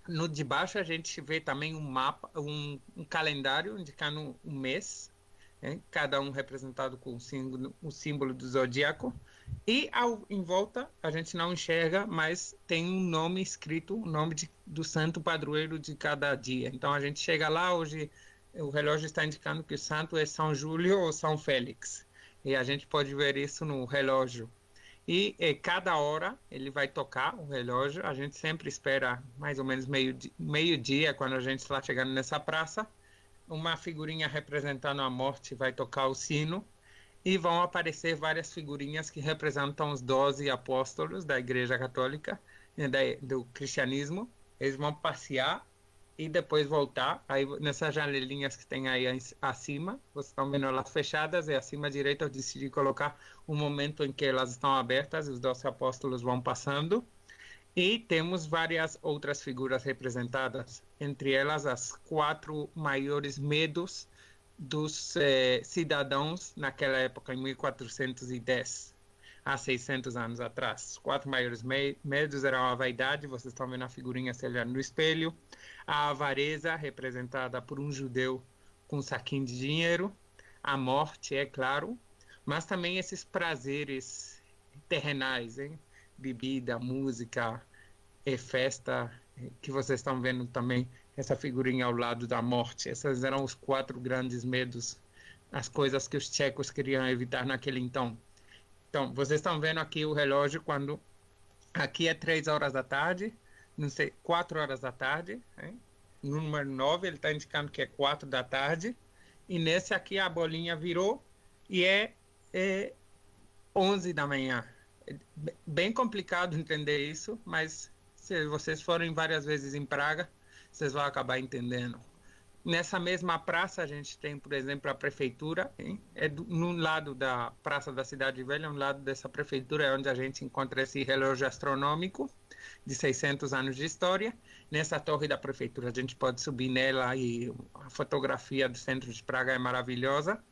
No de baixo a gente vê também um mapa, um calendário indicando um mês, né? Cada um representado com o símbolo do zodíaco. E em volta a gente não enxerga, mas tem um nome escrito, o nome do santo padroeiro de cada dia. Então a gente chega lá, hoje o relógio está indicando que o santo é São Júlio ou São Félix. E a gente pode ver isso no relógio. E cada hora ele vai tocar o relógio. A gente sempre espera mais ou menos meio-dia, quando a gente está chegando nessa praça. Uma figurinha representando a morte vai tocar o sino. E vão aparecer várias figurinhas que representam os 12 apóstolos da Igreja Católica, do cristianismo. Eles vão passear e depois voltar. Aí nessas janelinhas que tem aí acima, vocês estão vendo elas fechadas, e acima à direita eu decidi colocar o momento em que elas estão abertas, e os 12 apóstolos vão passando. E temos várias outras figuras representadas, entre elas as 4 maiores medos dos cidadãos naquela época, em 1410, há 600 anos atrás. Os 4 maiores medos eram a vaidade, vocês estão vendo a figurinha se olhando no espelho, a avareza, representada por um judeu com um saquinho de dinheiro, a morte, é claro, mas também esses prazeres terrenais, hein? Bebida, música, festa, que vocês estão vendo também essa figurinha ao lado da morte. Esses eram os 4 grandes medos, as coisas que os tchecos queriam evitar naquele então. Então, vocês estão vendo aqui o relógio quando aqui é 3 horas da tarde, não sei, 4 horas da tarde, hein? No número 9 ele está indicando que é 4 da tarde, e nesse aqui a bolinha virou e é 11 da manhã. É bem complicado entender isso, mas se vocês forem várias vezes em Praga, vocês vão acabar entendendo. Nessa mesma praça a gente tem, por exemplo, a prefeitura, hein? No lado da Praça da Cidade Velha, no lado dessa prefeitura é onde a gente encontra esse relógio astronômico de 600 anos de história. Nessa torre da prefeitura a gente pode subir nela, e a fotografia do centro de Praga é maravilhosa.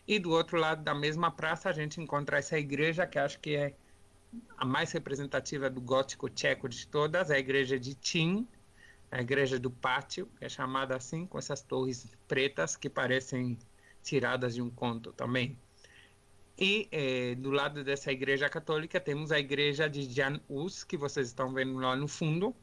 E do outro lado da mesma praça a gente encontra essa igreja, que acho que é a mais representativa do gótico tcheco de todas, a igreja de Tin, a igreja do pátio, que é chamada assim, com essas torres pretas que parecem tiradas de um conto também. E do lado dessa igreja católica temos a igreja de Jan Hus, que vocês estão vendo lá no fundo,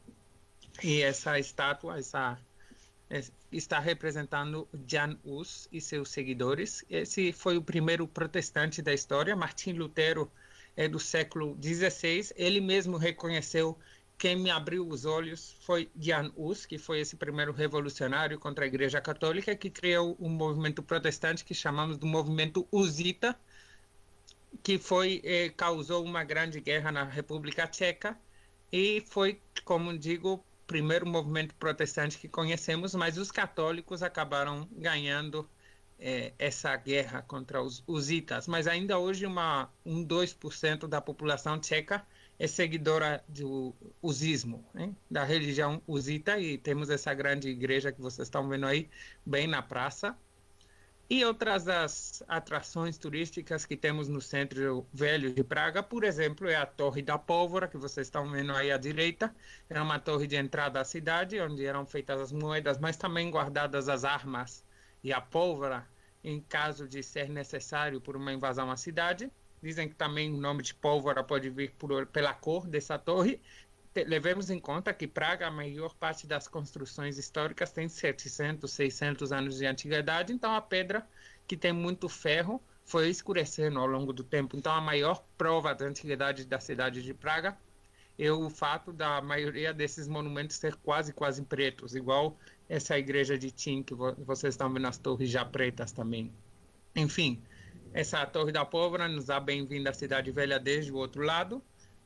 e essa estátua está representando Jan Hus e seus seguidores. Esse foi o primeiro protestante da história. Martim Lutero é do século XVI, ele mesmo reconheceu: quem me abriu os olhos foi Jan Hus, que foi esse primeiro revolucionário contra a Igreja Católica, que criou um movimento protestante que chamamos do movimento Husita, que causou uma grande guerra na República Tcheca, e foi, como digo, o primeiro movimento protestante que conhecemos, mas os católicos acabaram ganhando essa guerra contra os husitas, mas ainda hoje 2% da população tcheca é seguidora do husismo, né? Da religião husita, e temos essa grande igreja que vocês estão vendo aí, bem na praça. E outras das atrações turísticas que temos no centro velho de Praga, por exemplo, é a Torre da Pólvora, que vocês estão vendo aí à direita. É uma torre de entrada à cidade, onde eram feitas as moedas, mas também guardadas as armas e a pólvora, em caso de ser necessário por uma invasão à cidade. Dizem que também o nome de pólvora pode vir pela cor dessa torre. Levemos em conta que Praga, a maior parte das construções históricas tem 700, 600 anos de antiguidade, então a pedra, que tem muito ferro, foi escurecendo ao longo do tempo. Então a maior prova da antiguidade da cidade de Praga é o fato da maioria desses monumentos ser quase pretos, igual essa igreja de Tim, que vocês estão vendo as torres já pretas também. Enfim, essa Torre da Pólvora nos dá bem-vindo à Cidade Velha desde o outro lado.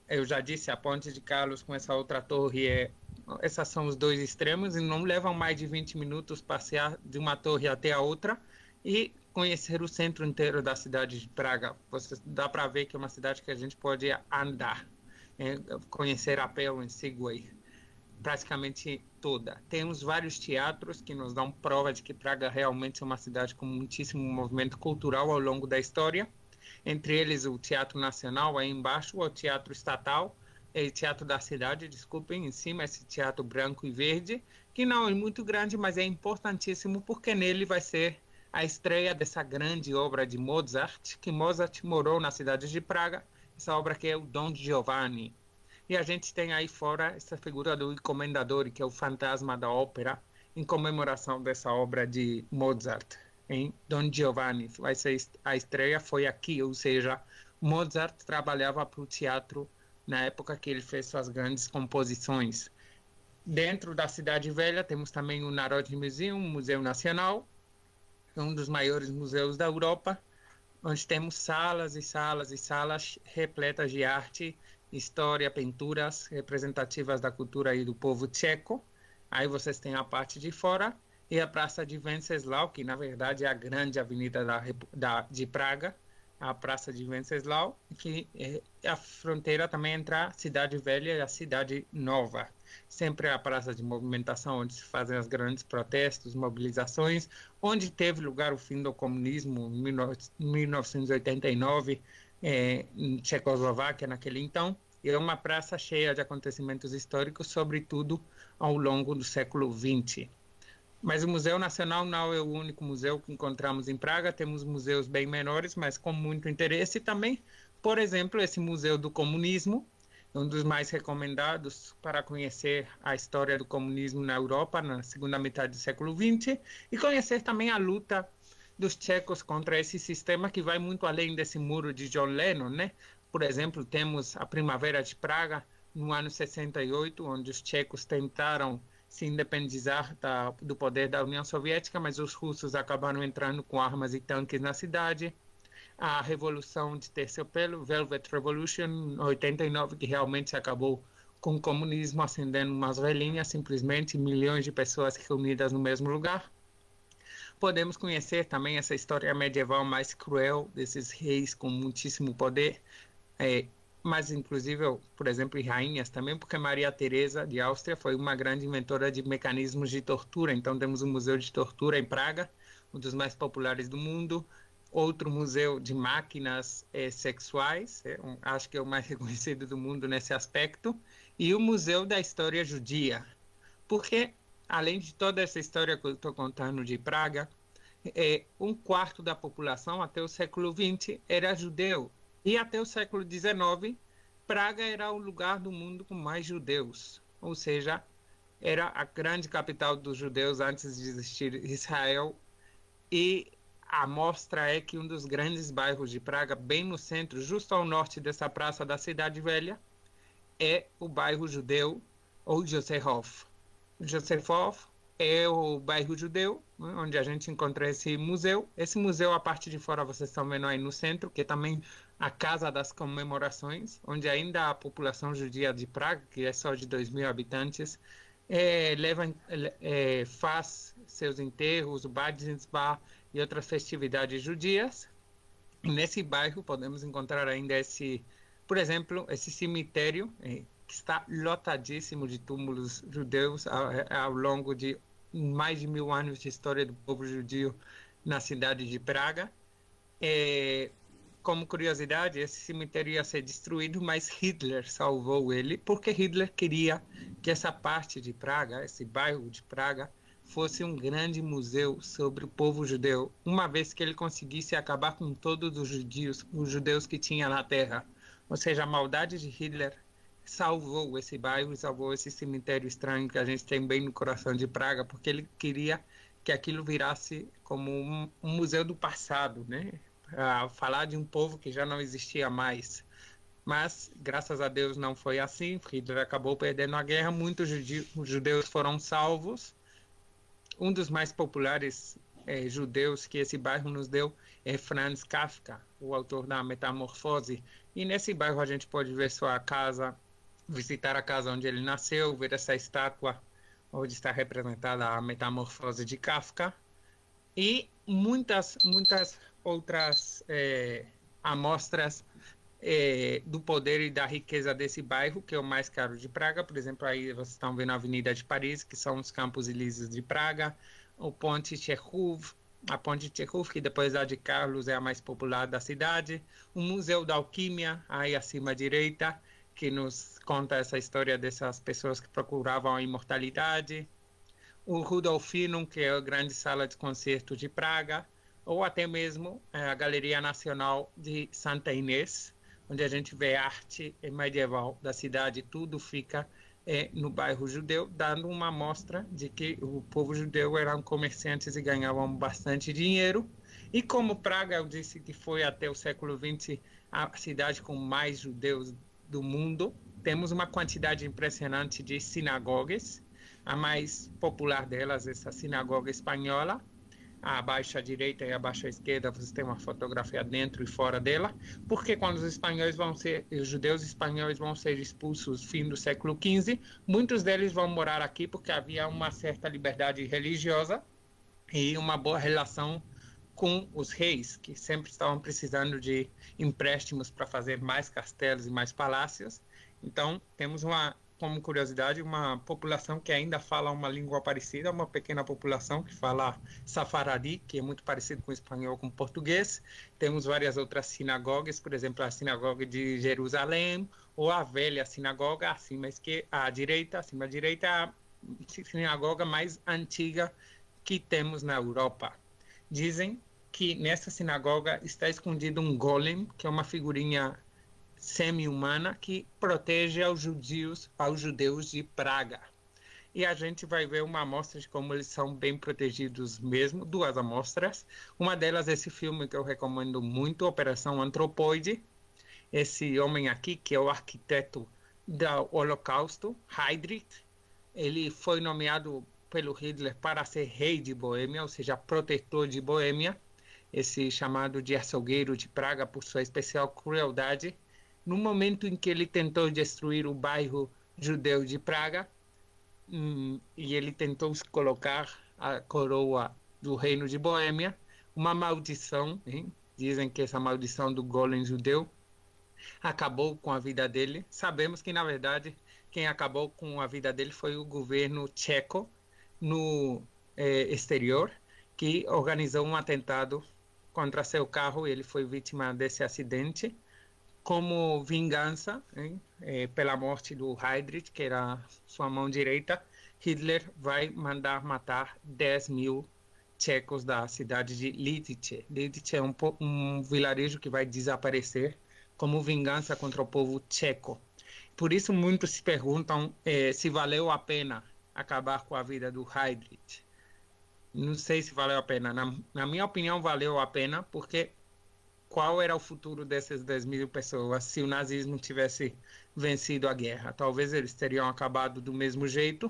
Eu já disse, a Ponte de Carlos com essa outra torre, esses são os dois extremos, e não levam mais de 20 minutos passear de uma torre até a outra e conhecer o centro inteiro da cidade de Praga. Dá para ver que é uma cidade que a gente pode andar, conhecer a pé ou em Segway, praticamente toda. Temos vários teatros que nos dão prova de que Praga realmente é uma cidade com muitíssimo movimento cultural ao longo da história. Entre eles o Teatro Nacional, aí embaixo, o Teatro Estatal, o Teatro da Cidade, desculpem, em cima esse teatro branco e verde, que não é muito grande, mas é importantíssimo porque nele vai ser a estreia dessa grande obra de Mozart, que Mozart morou na cidade de Praga, essa obra que é o Don Giovanni. E a gente tem aí fora essa figura do Encomendador, que é o fantasma da ópera, em comemoração dessa obra de Mozart. Em Don Giovanni, vai ser a estreia foi aqui, ou seja, Mozart trabalhava para o teatro na época que ele fez suas grandes composições. Dentro da Cidade Velha temos também o Narodny Museum, um museu nacional, um dos maiores museus da Europa, onde temos salas e salas e salas repletas de arte, história, pinturas representativas da cultura e do povo tcheco. Aí vocês têm a parte de fora, e a Praça de Venceslau, que na verdade é a grande avenida de Praga, a Praça de Venceslau, que é a fronteira também entre a Cidade Velha e a Cidade Nova. Sempre a praça de movimentação, onde se fazem os grandes protestos, mobilizações, onde teve lugar o fim do comunismo em 1989, em Tchecoslováquia naquele então. E é uma praça cheia de acontecimentos históricos, sobretudo ao longo do século XX. Mas o Museu Nacional não é o único museu que encontramos em Praga. Temos museus bem menores, mas com muito interesse também. Por exemplo, esse Museu do Comunismo, um dos mais recomendados para conhecer a história do comunismo na Europa na segunda metade do século XX e conhecer também a luta dos tchecos contra esse sistema que vai muito além desse muro de John Lennon, né? Por exemplo, temos a Primavera de Praga, no ano 68, onde os tchecos tentaram se independizar do poder da União Soviética, mas os russos acabaram entrando com armas e tanques na cidade. A Revolução de Terciopelo, Velvet Revolution, em 89, que realmente acabou com o comunismo, acendendo umas velhinhas, simplesmente milhões de pessoas reunidas no mesmo lugar. Podemos conhecer também essa história medieval mais cruel desses reis com muitíssimo poder, mas inclusive, por exemplo, rainhas também, porque Maria Teresa de Áustria foi uma grande inventora de mecanismos de tortura. Então temos um museu de tortura em Praga, um dos mais populares do mundo. Outro museu de máquinas sexuais, acho que é o mais reconhecido do mundo nesse aspecto. E o Museu da História Judia, porque além de toda essa história que eu estou contando de Praga, um quarto da população até o século XX era judeu. E até o século XIX, Praga era o lugar do mundo com mais judeus. Ou seja, era a grande capital dos judeus antes de existir Israel. E a mostra é que um dos grandes bairros de Praga, bem no centro, justo ao norte dessa praça da Cidade Velha, é o bairro judeu, ou Josefov. Josefov é o bairro judeu, onde a gente encontra esse museu. Esse museu, a parte de fora, vocês estão vendo aí no centro, que é também a Casa das Comemorações, onde ainda a população judia de Praga, que é só de 2.000 habitantes, faz seus enterros, o Badensbar e outras festividades judias. E nesse bairro podemos encontrar ainda por exemplo, esse cemitério que está lotadíssimo de túmulos judeus ao longo de mais de 1000 anos de história do povo judio na cidade de Praga. Como curiosidade, esse cemitério ia ser destruído, mas Hitler salvou ele, porque Hitler queria que essa parte de Praga, esse bairro de Praga, fosse um grande museu sobre o povo judeu, uma vez que ele conseguisse acabar com todos os judeus que tinha na Terra. Ou seja, a maldade de Hitler salvou esse bairro, salvou esse cemitério estranho que a gente tem bem no coração de Praga, porque ele queria que aquilo virasse como um museu do passado, né? A falar de um povo que já não existia mais. Mas, graças a Deus, não foi assim. Hitler acabou perdendo a guerra, muitos judeus foram salvos. Um dos mais populares judeus que esse bairro nos deu é Franz Kafka, o autor da Metamorfose. E nesse bairro a gente pode ver sua casa, visitar a casa onde ele nasceu, ver essa estátua onde está representada a Metamorfose de Kafka. E muitas outras amostras do poder e da riqueza desse bairro, que é o mais caro de Praga. Por exemplo, aí vocês estão vendo a Avenida de Paris, que são os Campos Elíseos de Praga, o Ponte Tchechov, a Ponte Tchechov, que depois da de Carlos é a mais popular da cidade, o Museu da Alquimia, aí acima à direita, que nos conta essa história dessas pessoas que procuravam a imortalidade, o Rudolfinum, que é a grande sala de concerto de Praga, ou até mesmo a Galeria Nacional de Santa Inês, onde a gente vê arte medieval da cidade. Tudo fica no bairro judeu, dando uma amostra de que o povo judeu eram comerciantes e ganhavam bastante dinheiro. E como Praga, eu disse que foi até o século XX a cidade com mais judeus do mundo, temos uma quantidade impressionante de sinagogas. A mais popular delas é essa sinagoga espanhola. Abaixo à direita e abaixo à esquerda você tem uma fotografia dentro e fora dela, porque quando os judeus espanhóis vão ser expulsos no fim do século XV, muitos deles vão morar aqui porque havia uma certa liberdade religiosa e uma boa relação com os reis, que sempre estavam precisando de empréstimos para fazer mais castelos e mais palácios. Então, temos como curiosidade, uma população que ainda fala uma língua parecida, uma pequena população que fala safaradi, que é muito parecido com o espanhol, com o português. Temos várias outras sinagogas, por exemplo, a sinagoga de Jerusalém, ou a velha sinagoga, acima à direita, a sinagoga mais antiga que temos na Europa. Dizem que nessa sinagoga está escondido um golem, que é uma figurinha semi-humana que protege aos judeus de Praga. E a gente vai ver uma amostra de como eles são bem protegidos mesmo, 2 amostras. Uma delas é esse filme que eu recomendo muito, Operação Antropoide. Esse homem aqui, que é o arquiteto do Holocausto, Heydrich, ele foi nomeado pelo Hitler para ser rei de Boêmia, ou seja, protetor de Boêmia, esse chamado de açougueiro de Praga por sua especial crueldade. No momento em que ele tentou destruir o bairro judeu de Praga, e ele tentou colocar a coroa do reino de Boêmia, uma maldição, dizem que essa maldição do golem judeu acabou com a vida dele. Sabemos que, na verdade, quem acabou com a vida dele foi o governo tcheco no exterior, que organizou um atentado contra seu carro e ele foi vítima desse acidente. Como vingança pela morte do Heydrich, que era sua mão direita, Hitler vai mandar matar 10.000 tchecos da cidade de Lidice. Lidice é um vilarejo que vai desaparecer como vingança contra o povo tcheco. Por isso, muitos se perguntam se valeu a pena acabar com a vida do Heydrich. Não sei se valeu a pena. Na minha opinião, valeu a pena, porque qual era o futuro dessas 10.000 pessoas se o nazismo tivesse vencido a guerra? Talvez eles teriam acabado do mesmo jeito,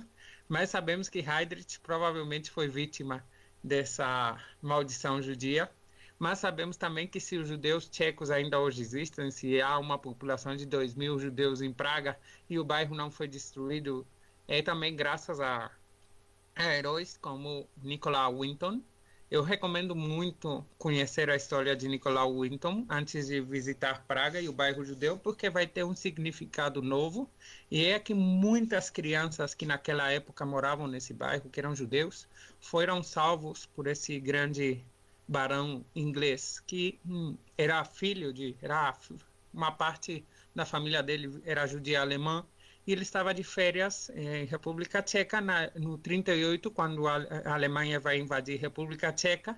mas sabemos que Heydrich provavelmente foi vítima dessa maldição judia. Mas sabemos também que se os judeus tchecos ainda hoje existem, se há uma população de 2.000 judeus em Praga e o bairro não foi destruído é também graças a heróis como Nicolau Winton. Eu recomendo muito conhecer a história de Nicolau Winton antes de visitar Praga e o bairro judeu, porque vai ter um significado novo. E é que muitas crianças que naquela época moravam nesse bairro, que eram judeus, foram salvos por esse grande barão inglês, que era filho de... uma parte da família dele era judia alemã, e ele estava de férias em República Tcheca no 38, quando a Alemanha vai invadir a República Tcheca,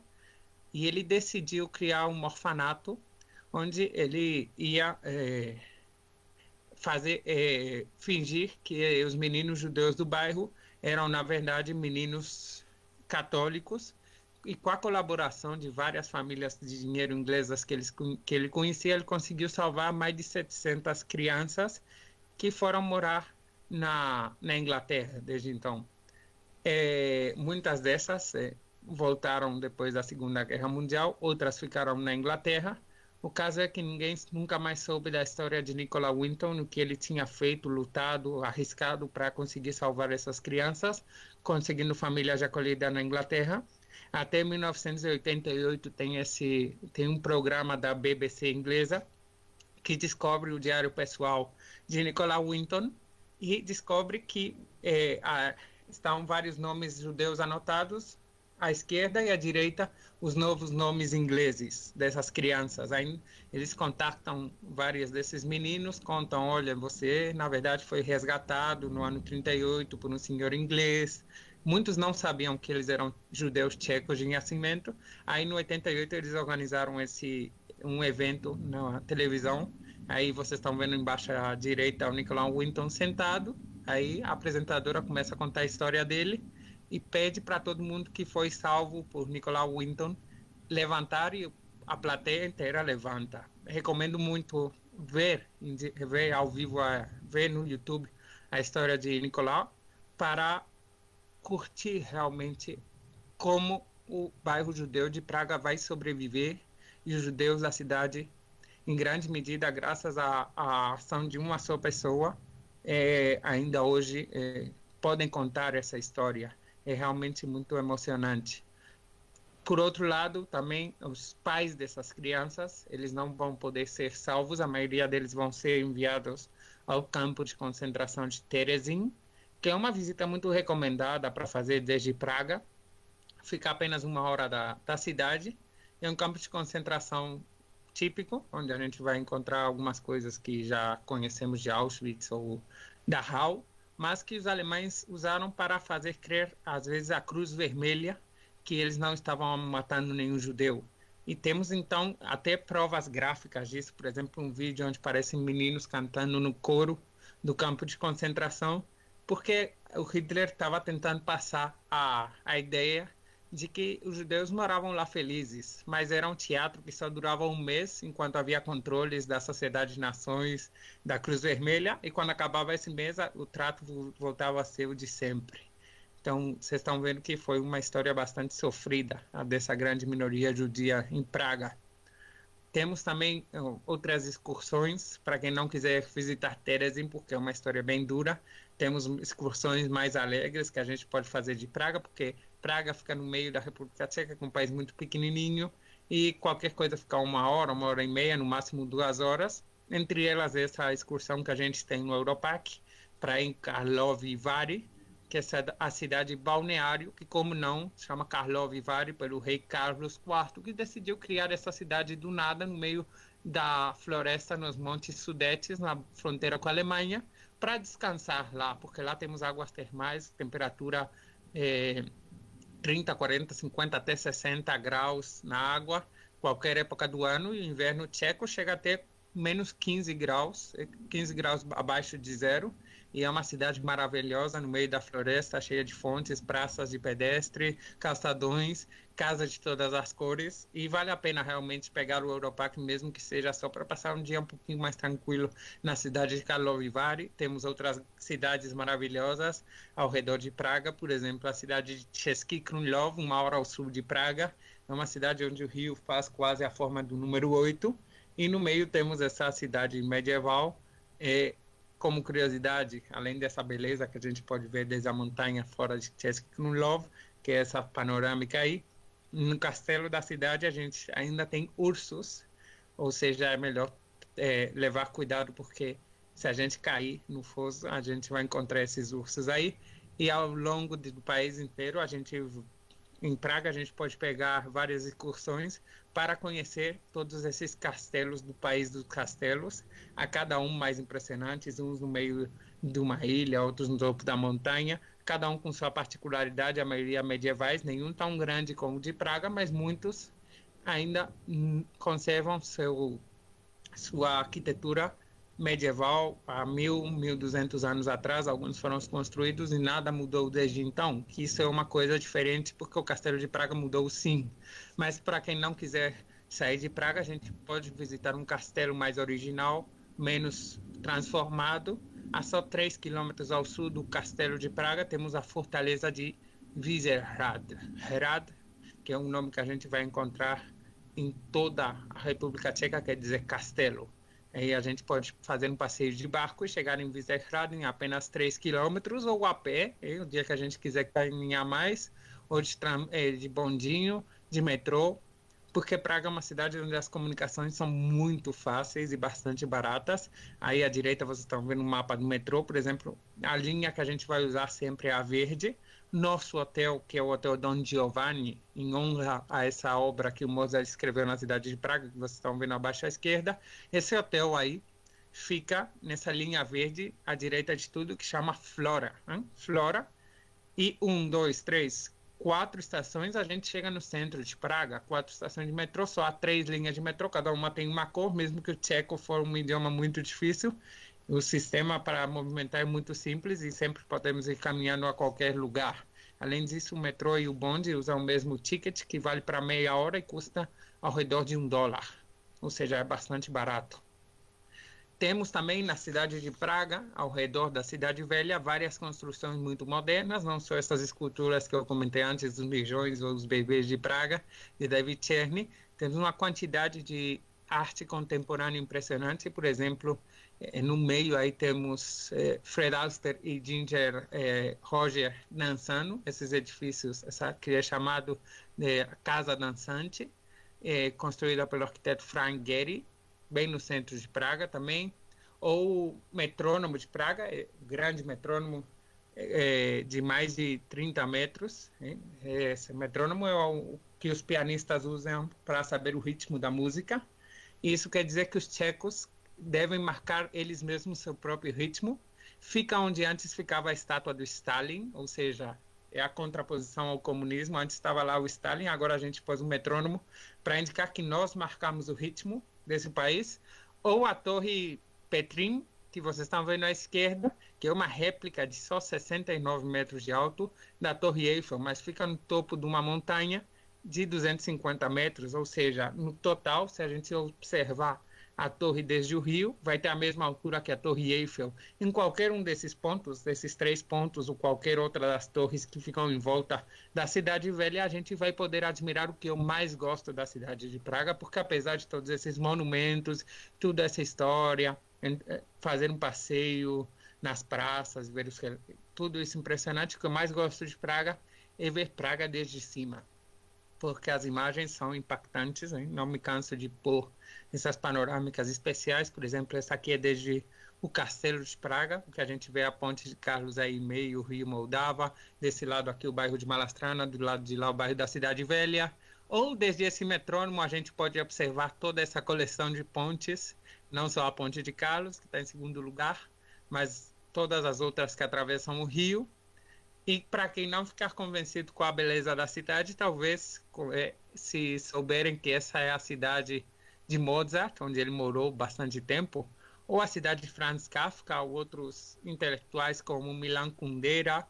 e ele decidiu criar um orfanato onde ele ia fingir que os meninos judeus do bairro eram, na verdade, meninos católicos, e com a colaboração de várias famílias de dinheiro inglesas que ele conhecia, ele conseguiu salvar mais de 700 crianças que foram morar na Inglaterra desde então. Muitas dessas voltaram depois da Segunda Guerra Mundial, outras ficaram na Inglaterra. O caso é que ninguém nunca mais soube da história de Nicolau Winton, o que ele tinha feito, lutado, arriscado para conseguir salvar essas crianças, conseguindo famílias acolhidas na Inglaterra. Até 1988 tem um programa da BBC inglesa que descobre o diário pessoal de Nicolau Winton e descobre que estão vários nomes judeus anotados à esquerda e à direita os novos nomes ingleses dessas crianças. Aí eles contactam vários desses meninos, contam, olha, você na verdade foi resgatado no ano 38 por um senhor inglês. Muitos não sabiam que eles eram judeus tchecos de nascimento. Aí no 88 eles organizaram um evento na televisão. Aí vocês estão vendo embaixo à direita o Nicolau Winton sentado. Aí a apresentadora começa a contar a história dele e pede para todo mundo que foi salvo por Nicolau Winton levantar, e a plateia inteira levanta. Recomendo muito ver ao vivo, ver no YouTube a história de Nicolau, para curtir realmente como o bairro judeu de Praga vai sobreviver, e os judeus da cidade, em grande medida, graças à ação de uma só pessoa, ainda hoje podem contar essa história. É realmente muito emocionante. Por outro lado, também os pais dessas crianças, eles não vão poder ser salvos, a maioria deles vão ser enviados ao campo de concentração de Terezin, que é uma visita muito recomendada para fazer desde Praga. Fica apenas 1 hora da cidade. É um campo de concentração típico, onde a gente vai encontrar algumas coisas que já conhecemos de Auschwitz ou Dachau, mas que os alemães usaram para fazer crer, às vezes, a Cruz Vermelha, que eles não estavam matando nenhum judeu. E temos, então, até provas gráficas disso. Por exemplo, um vídeo onde parecem meninos cantando no coro do campo de concentração, porque o Hitler estava tentando passar a ideia de que os judeus moravam lá felizes, mas era um teatro que só durava 1 mês, enquanto havia controles da Sociedade de Nações, da Cruz Vermelha, e quando acabava esse mês, o trato voltava a ser o de sempre. Então, vocês estão vendo que foi uma história bastante sofrida, a dessa grande minoria judia em Praga. Temos também outras excursões, para quem não quiser visitar Terezin, porque é uma história bem dura. Temos excursões mais alegres que a gente pode fazer de Praga, porque Praga fica no meio da República Tcheca, que é um país muito pequenininho, e qualquer coisa fica 1 hora, 1h30, no máximo 2 horas. Entre elas, essa excursão que a gente tem no Europac, para ir em Karlovy Vary, que é a cidade balneário, que, como não, chama Karlovy Vary pelo rei Carlos IV, que decidiu criar essa cidade do nada, no meio da floresta, nos Montes Sudetes, na fronteira com a Alemanha, para descansar lá, porque lá temos águas termais, temperatura 30, 40, 50, até 60 graus na água, qualquer época do ano, e o inverno tcheco chega até menos 15 graus abaixo de zero, e é uma cidade maravilhosa no meio da floresta, cheia de fontes, praças de pedestre, calçadões, casas de todas as cores, e vale a pena realmente pegar o Europac, mesmo que seja só para passar um dia um pouquinho mais tranquilo na cidade de Karlovy Vary. Temos outras cidades maravilhosas ao redor de Praga, por exemplo, a cidade de Český Krumlov, 1 hora ao sul de Praga, é uma cidade onde o rio faz quase a forma do número 8, e no meio temos essa cidade medieval, como curiosidade, além dessa beleza que a gente pode ver desde a montanha fora de Český Krumlov, que é essa panorâmica aí, no castelo da cidade a gente ainda tem ursos, ou seja, é melhor levar cuidado, porque se a gente cair no fosso, a gente vai encontrar esses ursos aí. E ao longo do país inteiro, em Praga, a gente pode pegar várias excursões para conhecer todos esses castelos do país dos castelos, a cada um mais impressionantes, uns no meio de uma ilha, outros no topo da montanha, cada um com sua particularidade, a maioria medievais, nenhum tão grande como o de Praga, mas muitos ainda conservam sua arquitetura medieval há 1.200 anos atrás. Alguns foram construídos e nada mudou desde então, que isso é uma coisa diferente, porque o Castelo de Praga mudou sim. Mas para quem não quiser sair de Praga, a gente pode visitar um castelo mais original, menos transformado. A só 3 quilômetros ao sul do Castelo de Praga temos a fortaleza de Vyšehrad. Hrad, que é um nome que a gente vai encontrar em toda a República Tcheca, quer dizer castelo. Aí a gente pode fazer um passeio de barco e chegar em Vyšehrad em apenas 3 quilômetros, ou a pé, o dia que a gente quiser caminhar mais, ou de bondinho, de metrô, porque Praga é uma cidade onde as comunicações são muito fáceis e bastante baratas. Aí à direita vocês estão vendo um mapa do metrô, por exemplo, a linha que a gente vai usar sempre é a verde. Nosso hotel, que é o Hotel Don Giovanni, em honra a essa obra que o Mozart escreveu na cidade de Praga, que vocês estão vendo abaixo à esquerda, esse hotel aí fica nessa linha verde à direita de tudo, que chama Flora. Flora. E 4 estações, a gente chega no centro de Praga. 4 estações de metrô, só há 3 linhas de metrô, cada uma tem uma cor, mesmo que o tcheco for um idioma muito difícil. O sistema para movimentar é muito simples e sempre podemos ir caminhando a qualquer lugar. Além disso, o metrô e o bonde usam o mesmo ticket, que vale para meia hora e custa ao redor de $1. Ou seja, é bastante barato. Temos também na cidade de Praga, ao redor da cidade velha, várias construções muito modernas, não só essas esculturas que eu comentei antes, dos mijões ou os bebês de Praga, de David Czerny. Temos uma quantidade de arte contemporânea impressionante. Por exemplo, no meio aí temos Fred Alster e Ginger Roger dançando, esses edifícios, que é chamado de Casa Dançante, construída pelo arquiteto Frank Gehry, bem no centro de Praga também. Ou Metrônomo de Praga, grande metrônomo de mais de 30 metros. Esse metrônomo é o que os pianistas usam para saber o ritmo da música. Isso quer dizer que os tchecos devem marcar eles mesmos seu próprio ritmo. Fica onde antes ficava a estátua do Stalin, ou seja, é a contraposição ao comunismo. Antes estava lá o Stalin, agora a gente pôs um metrônomo para indicar que nós marcamos o ritmo desse país. Ou a Torre Petrin, que vocês estão vendo à esquerda, que é uma réplica de só 69 metros de alto da Torre Eiffel, mas fica no topo de uma montanha de 250 metros, ou seja, no total, se a gente observar a torre desde o Rio, vai ter a mesma altura que a Torre Eiffel. Em qualquer um desses pontos, desses 3 pontos, ou qualquer outra das torres que ficam em volta da cidade velha, a gente vai poder admirar o que eu mais gosto da cidade de Praga, porque apesar de todos esses monumentos, toda essa história, fazer um passeio nas praças, ver tudo isso impressionante, o que eu mais gosto de Praga é ver Praga desde cima, porque as imagens são impactantes, hein? Não me canso de pôr essas panorâmicas especiais. Por exemplo, essa aqui é desde o Castelo de Praga, que a gente vê a Ponte de Carlos aí, meio Rio Moldava, desse lado aqui o bairro de Malastrana, do lado de lá o bairro da Cidade Velha. Ou desde esse metrônomo a gente pode observar toda essa coleção de pontes, não só a Ponte de Carlos, que está em segundo lugar, mas todas as outras que atravessam o rio. E para quem não ficar convencido com a beleza da cidade, talvez, se souberem que essa é a cidade de Mozart, onde ele morou bastante tempo, ou a cidade de Franz Kafka, ou outros intelectuais como Milan Kundera,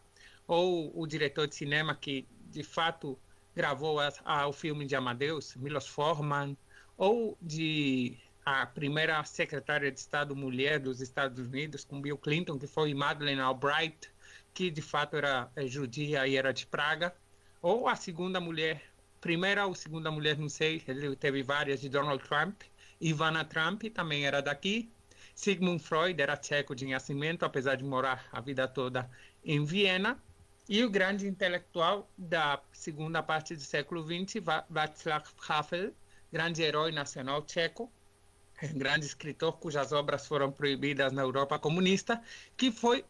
ou o diretor de cinema que, de fato, gravou o filme de Amadeus, Milos Forman, ou de a primeira secretária de Estado mulher dos Estados Unidos, com Bill Clinton, que foi Madeleine Albright, que de fato era judia e era de Praga, ou a segunda mulher, primeira ou segunda mulher, não sei, ele teve várias, de Donald Trump, Ivana Trump, também era daqui, Sigmund Freud era tcheco de nascimento, apesar de morar a vida toda em Viena. E o grande intelectual da segunda parte do século XX, Václav Havel, grande herói nacional tcheco, grande escritor cujas obras foram proibidas na Europa comunista, que foi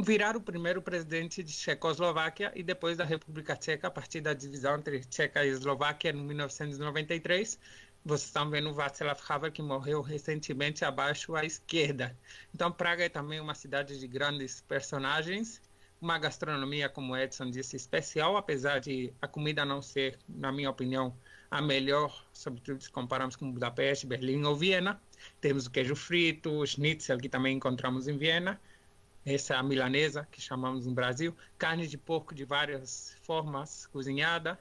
virar o primeiro presidente de Tchecoslováquia e depois da República Tcheca, a partir da divisão entre Tcheca e Eslováquia em 1993. Vocês estão vendo o Václav Havel, que morreu recentemente abaixo à esquerda. Então, Praga é também uma cidade de grandes personagens, uma gastronomia, como Edson disse, especial, apesar de a comida não ser, na minha opinião, a melhor, sobretudo se compararmos com Budapeste, Berlim ou Viena. Temos o queijo frito, o schnitzel, que também encontramos em Viena, essa é a milanesa, que chamamos no Brasil, carne de porco de várias formas, cozinhada,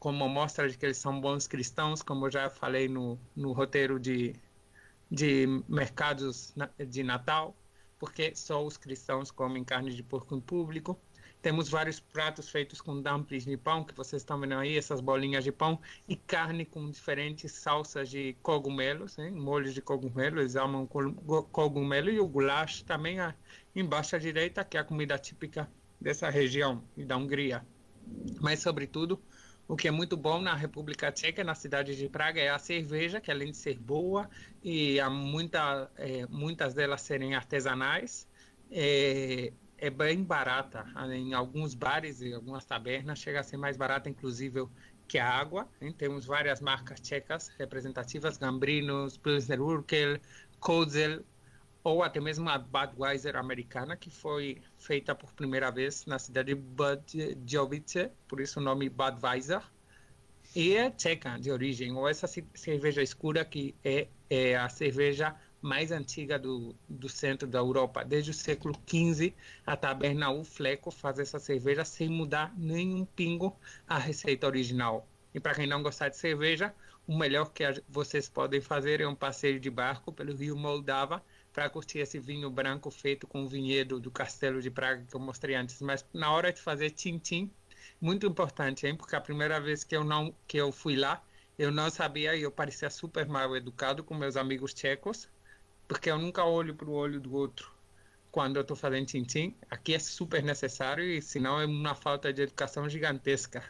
como mostra de que eles são bons cristãos, como eu já falei no roteiro de mercados de Natal, porque só os cristãos comem carne de porco em público. Temos vários pratos feitos com dumplings de pão, que vocês estão vendo aí, essas bolinhas de pão, e carne com diferentes salsas de cogumelos, hein? Molhos de cogumelo, eles amam cogumelo, e o goulash também embaixo à direita, que é a comida típica dessa região e da Hungria. Mas, sobretudo, o que é muito bom na República Tcheca, na cidade de Praga, é a cerveja, que além de ser boa, e há muitas delas serem artesanais, é bem barata. Em alguns bares e algumas tabernas chega a ser mais barata, inclusive, que a água, hein? Temos várias marcas tchecas representativas, Gambrinos, Pilsner Urquell, Kozel, ou até mesmo a Budweiser americana, que foi feita por primeira vez na cidade de Budějovice, por isso o nome Budweiser, e é tcheca de origem, ou essa cerveja escura que é a cerveja mais antiga do centro da Europa. Desde o século XV, a taberna O Fleco faz essa cerveja sem mudar nenhum pingo a receita original. E para quem não gostar de cerveja, o melhor que vocês podem fazer é um passeio de barco pelo rio Moldava, para curtir esse vinho branco feito com o vinhedo do Castelo de Praga que eu mostrei antes. Mas na hora de fazer tintim, muito importante, hein? Porque a primeira vez que eu fui lá, eu não sabia e eu parecia super mal educado com meus amigos tchecos, porque eu nunca olho para o olho do outro quando eu estou fazendo tintim. Aqui é super necessário e senão é uma falta de educação gigantesca.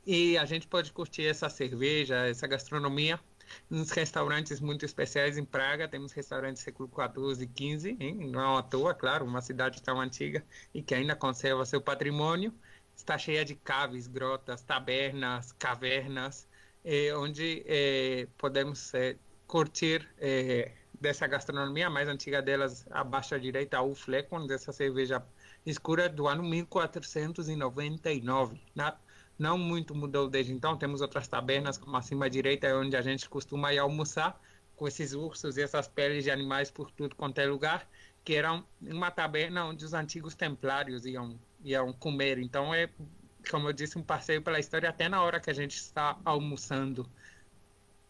E a gente pode curtir essa cerveja, essa gastronomia, nos restaurantes muito especiais em Praga. Temos restaurantes do século XIV e XV, hein? Não à toa, claro, uma cidade tão antiga e que ainda conserva seu patrimônio. Está cheia de caves, grotas, tabernas, cavernas, onde podemos curtir dessa gastronomia. A mais antiga delas, abaixo à direita, a O Fleco, dessa cerveja escura do ano 1499. Não muito mudou desde então. Temos outras tabernas, como acima à direita, onde a gente costuma ir almoçar, com esses ursos e essas peles de animais por tudo quanto é lugar, que eram uma taberna onde os antigos templários iam comer. Então é, como eu disse, um passeio pela história até na hora que a gente está almoçando.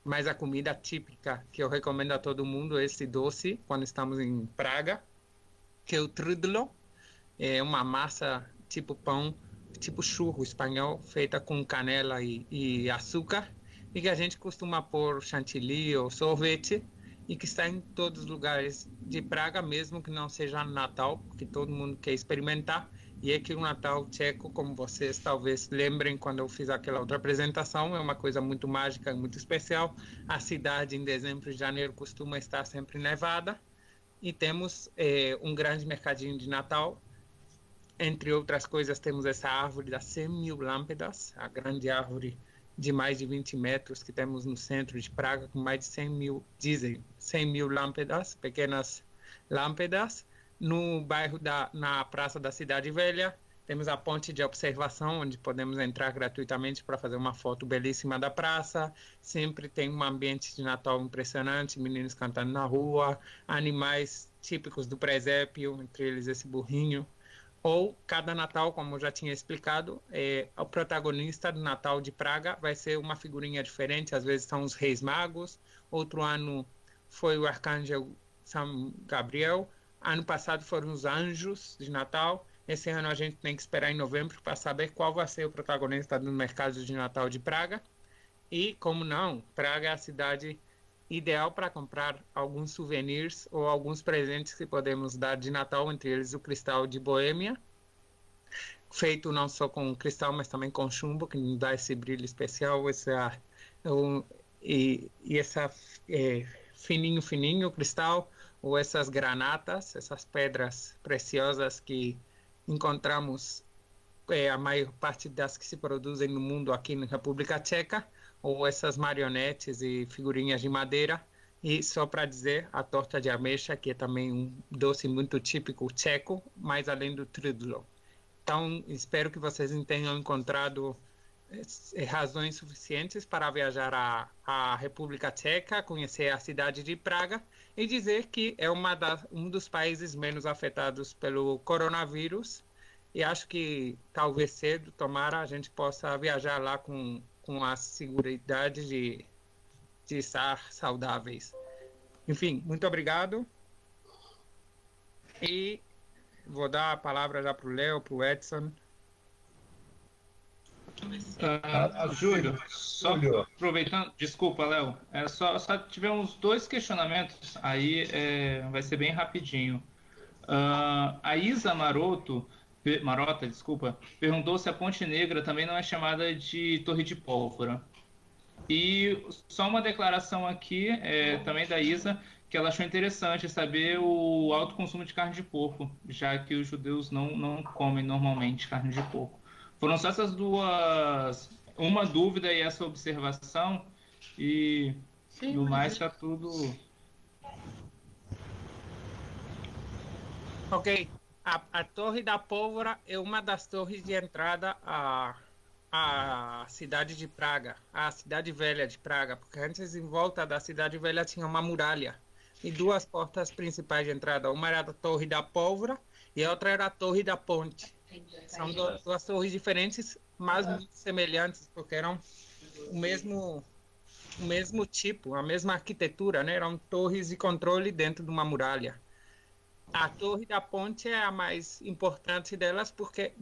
Mas a comida típica que eu recomendo a todo mundo é esse doce, quando estamos em Praga, que é o trudlo. É uma massa tipo pão, tipo churro espanhol, feita com canela e açúcar, e que a gente costuma pôr chantilly ou sorvete, e que está em todos os lugares de Praga, mesmo que não seja Natal, porque todo mundo quer experimentar. E é que o Natal tcheco, como vocês talvez lembrem quando eu fiz aquela outra apresentação, é uma coisa muito mágica, muito especial. A cidade em dezembro e janeiro costuma estar sempre nevada, e temos um grande mercadinho de Natal. Entre outras coisas, temos essa árvore das 100.000 lâmpadas, a grande árvore de mais de 20 metros que temos no centro de Praga, com mais de 100.000, dizem, 100.000 lâmpadas, pequenas lâmpadas. No bairro, na Praça da Cidade Velha, temos a ponte de observação, onde podemos entrar gratuitamente para fazer uma foto belíssima da praça. Sempre tem um ambiente de Natal impressionante, meninos cantando na rua, animais típicos do presépio, entre eles esse burrinho. Ou, cada Natal, como eu já tinha explicado, o protagonista do Natal de Praga vai ser uma figurinha diferente. Às vezes são os Reis Magos, outro ano foi o Arcanjo São Gabriel, ano passado foram os Anjos de Natal. Esse ano a gente tem que esperar em novembro para saber qual vai ser o protagonista do mercado de Natal de Praga. E, como não, Praga é a cidade ideal para comprar alguns souvenirs ou alguns presentes que podemos dar de Natal, entre eles o cristal de Boêmia, feito não só com cristal, mas também com chumbo, que nos dá esse brilho especial, essa fininho cristal, ou essas granatas, essas pedras preciosas que encontramos, a maior parte das que se produzem no mundo aqui na República Tcheca, ou essas marionetes e figurinhas de madeira. E só para dizer, a torta de ameixa, que é também um doce muito típico tcheco, mais além do trudlo. Então, espero que vocês tenham encontrado razões suficientes para viajar à República Tcheca, conhecer a cidade de Praga e dizer que é um dos países menos afetados pelo coronavírus. E acho que talvez cedo, tomara, a gente possa viajar lá com a segurança de estar saudáveis. Enfim, muito obrigado. E vou dar a palavra já para o Léo, para o Edson. Júlio, só aproveitando, desculpa, Léo, só tivemos 2 questionamentos, aí vai ser bem rapidinho. A Isa Marota, desculpa, perguntou se a Ponte Negra também não é chamada de Torre de Pólvora. E só uma declaração aqui, também da Isa, que ela achou interessante saber o alto consumo de carne de porco, já que os judeus não comem normalmente carne de porco. Foram só essas duas, uma dúvida e essa observação, e no mais está tudo... Ok. A Torre da Pólvora é uma das torres de entrada à cidade de Praga, à cidade velha de Praga, porque antes, em volta da cidade velha, tinha uma muralha e 2 portas principais de entrada. Uma era a Torre da Pólvora e a outra era a Torre da Ponte. São 2 torres diferentes, mas muito semelhantes, porque eram o mesmo tipo, a mesma arquitetura, né? Eram torres de controle dentro de uma muralha. A Torre da Ponte é a mais importante delas, porque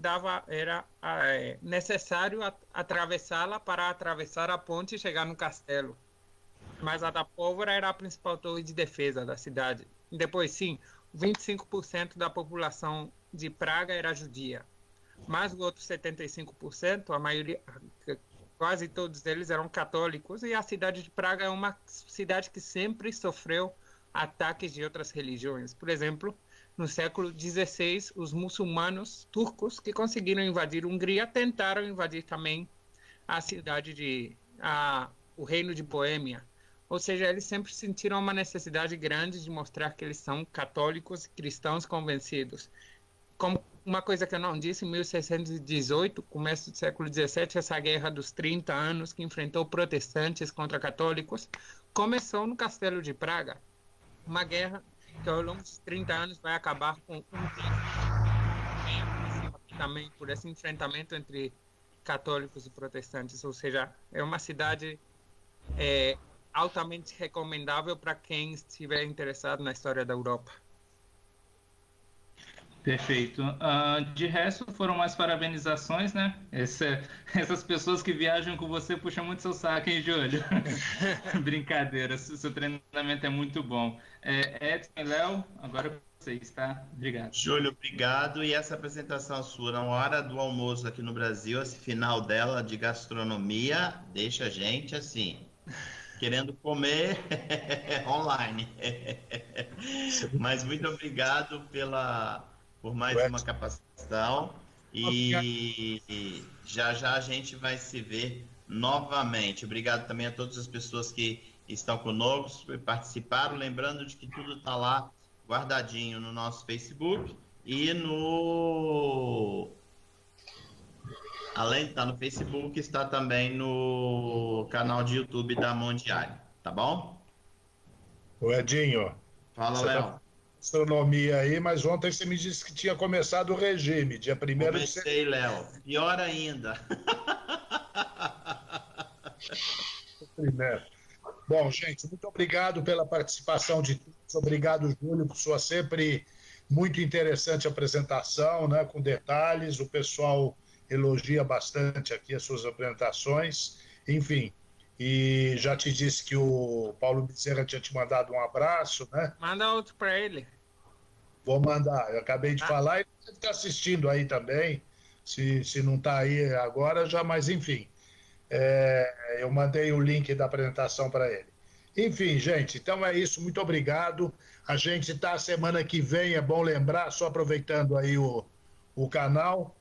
era necessário atravessá-la para atravessar a ponte e chegar no castelo. Mas a da Pólvora era a principal torre de defesa da cidade. E depois, sim, 25% da população de Praga era judia. Mas os outros 75%, a maioria, quase todos eles eram católicos, e a cidade de Praga é uma cidade que sempre sofreu ataques de outras religiões. Por exemplo, no século XVI, os muçulmanos turcos que conseguiram invadir a Hungria tentaram invadir também a cidade o reino de Boêmia. Ou seja, eles sempre sentiram uma necessidade grande de mostrar que eles são católicos e cristãos convencidos. Como uma coisa que eu não disse, em 1618, começo do século XVII, essa guerra dos 30 anos que enfrentou protestantes contra católicos, começou no Castelo de Praga. Uma guerra que ao longo dos 30 anos vai acabar com também por esse enfrentamento entre católicos e protestantes. Ou seja, é uma cidade altamente recomendável para quem estiver interessado na história da Europa. Perfeito. De resto, foram mais parabenizações, né? Essas pessoas que viajam com você puxam muito seu saco, hein, Júlio? Brincadeira, seu treinamento é muito bom. Edson e Léo, agora com vocês, tá? Obrigado. Júlio, obrigado. E essa apresentação sua na hora do almoço aqui no Brasil, esse final dela de gastronomia, deixa a gente assim, querendo comer online. Mas muito obrigado por mais uma capacitação e já a gente vai se ver novamente. Obrigado também a todas as pessoas que estão conosco e participaram. Lembrando de que tudo está lá guardadinho no nosso Facebook e além de estar no Facebook, está também no canal de YouTube da Mondiale, tá bom? O Edinho. Fala, Léo. Gastronomia aí, mas ontem você me disse que tinha começado o regime, dia 1º de setembro. Comecei, Léo. Pior ainda. Bom, gente, muito obrigado pela participação de todos. Obrigado, Júlio, por sua sempre muito interessante apresentação, né, com detalhes. O pessoal elogia bastante aqui as suas apresentações. Enfim, E já te disse que o Paulo Bezerra tinha te mandado um abraço, né? Manda outro para ele. Vou mandar. Eu acabei de falar, ele deve estar assistindo aí também. Se não está aí agora, já, mas enfim. Eu mandei o link da apresentação para ele. Enfim, gente, então é isso. Muito obrigado. A gente está semana que vem, é bom lembrar, só aproveitando aí o canal.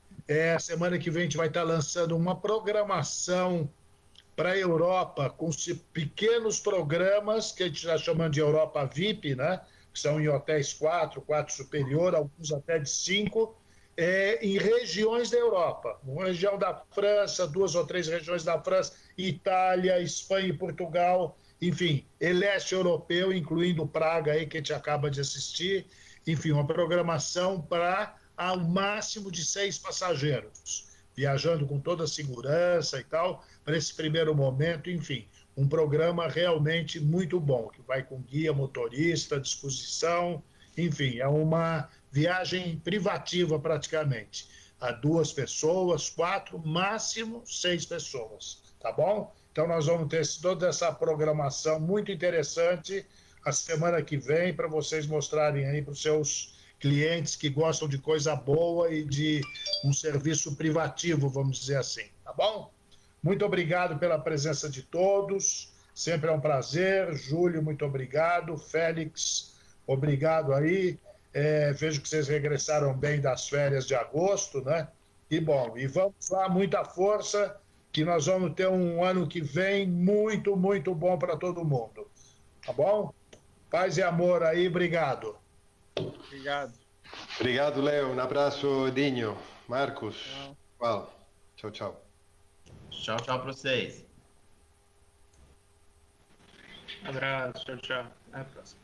Semana que vem a gente vai estar lançando uma programação para a Europa, com pequenos programas que a gente está chamando de Europa VIP, né? Que são em hotéis 4 superior, alguns até de 5, em regiões da Europa. Uma região da França, 2 ou 3 regiões da França, Itália, Espanha e Portugal, enfim, leste europeu, incluindo Praga, aí, que a gente acaba de assistir. Enfim, uma programação para ao máximo de 6 passageiros, viajando com toda a segurança e tal, para esse primeiro momento, enfim, um programa realmente muito bom, que vai com guia, motorista, disposição, enfim, é uma viagem privativa praticamente, a 2 pessoas, 4, máximo 6 pessoas, tá bom? Então nós vamos ter toda essa programação muito interessante a semana que vem para vocês mostrarem aí para os seus clientes que gostam de coisa boa e de um serviço privativo, vamos dizer assim, tá bom? Muito obrigado pela presença de todos, sempre é um prazer. Júlio, muito obrigado. Félix, obrigado aí. Vejo que vocês regressaram bem das férias de agosto, né? E bom, e vamos lá, muita força, que nós vamos ter um ano que vem muito, muito bom para todo mundo, tá bom? Paz e amor aí, obrigado. Obrigado. Obrigado, Leo. Um abraço, Dinho, Marcos. Tchau. Tchau, tchau. Tchau, tchau para vocês. Abraço, tchau, tchau. Até a próxima.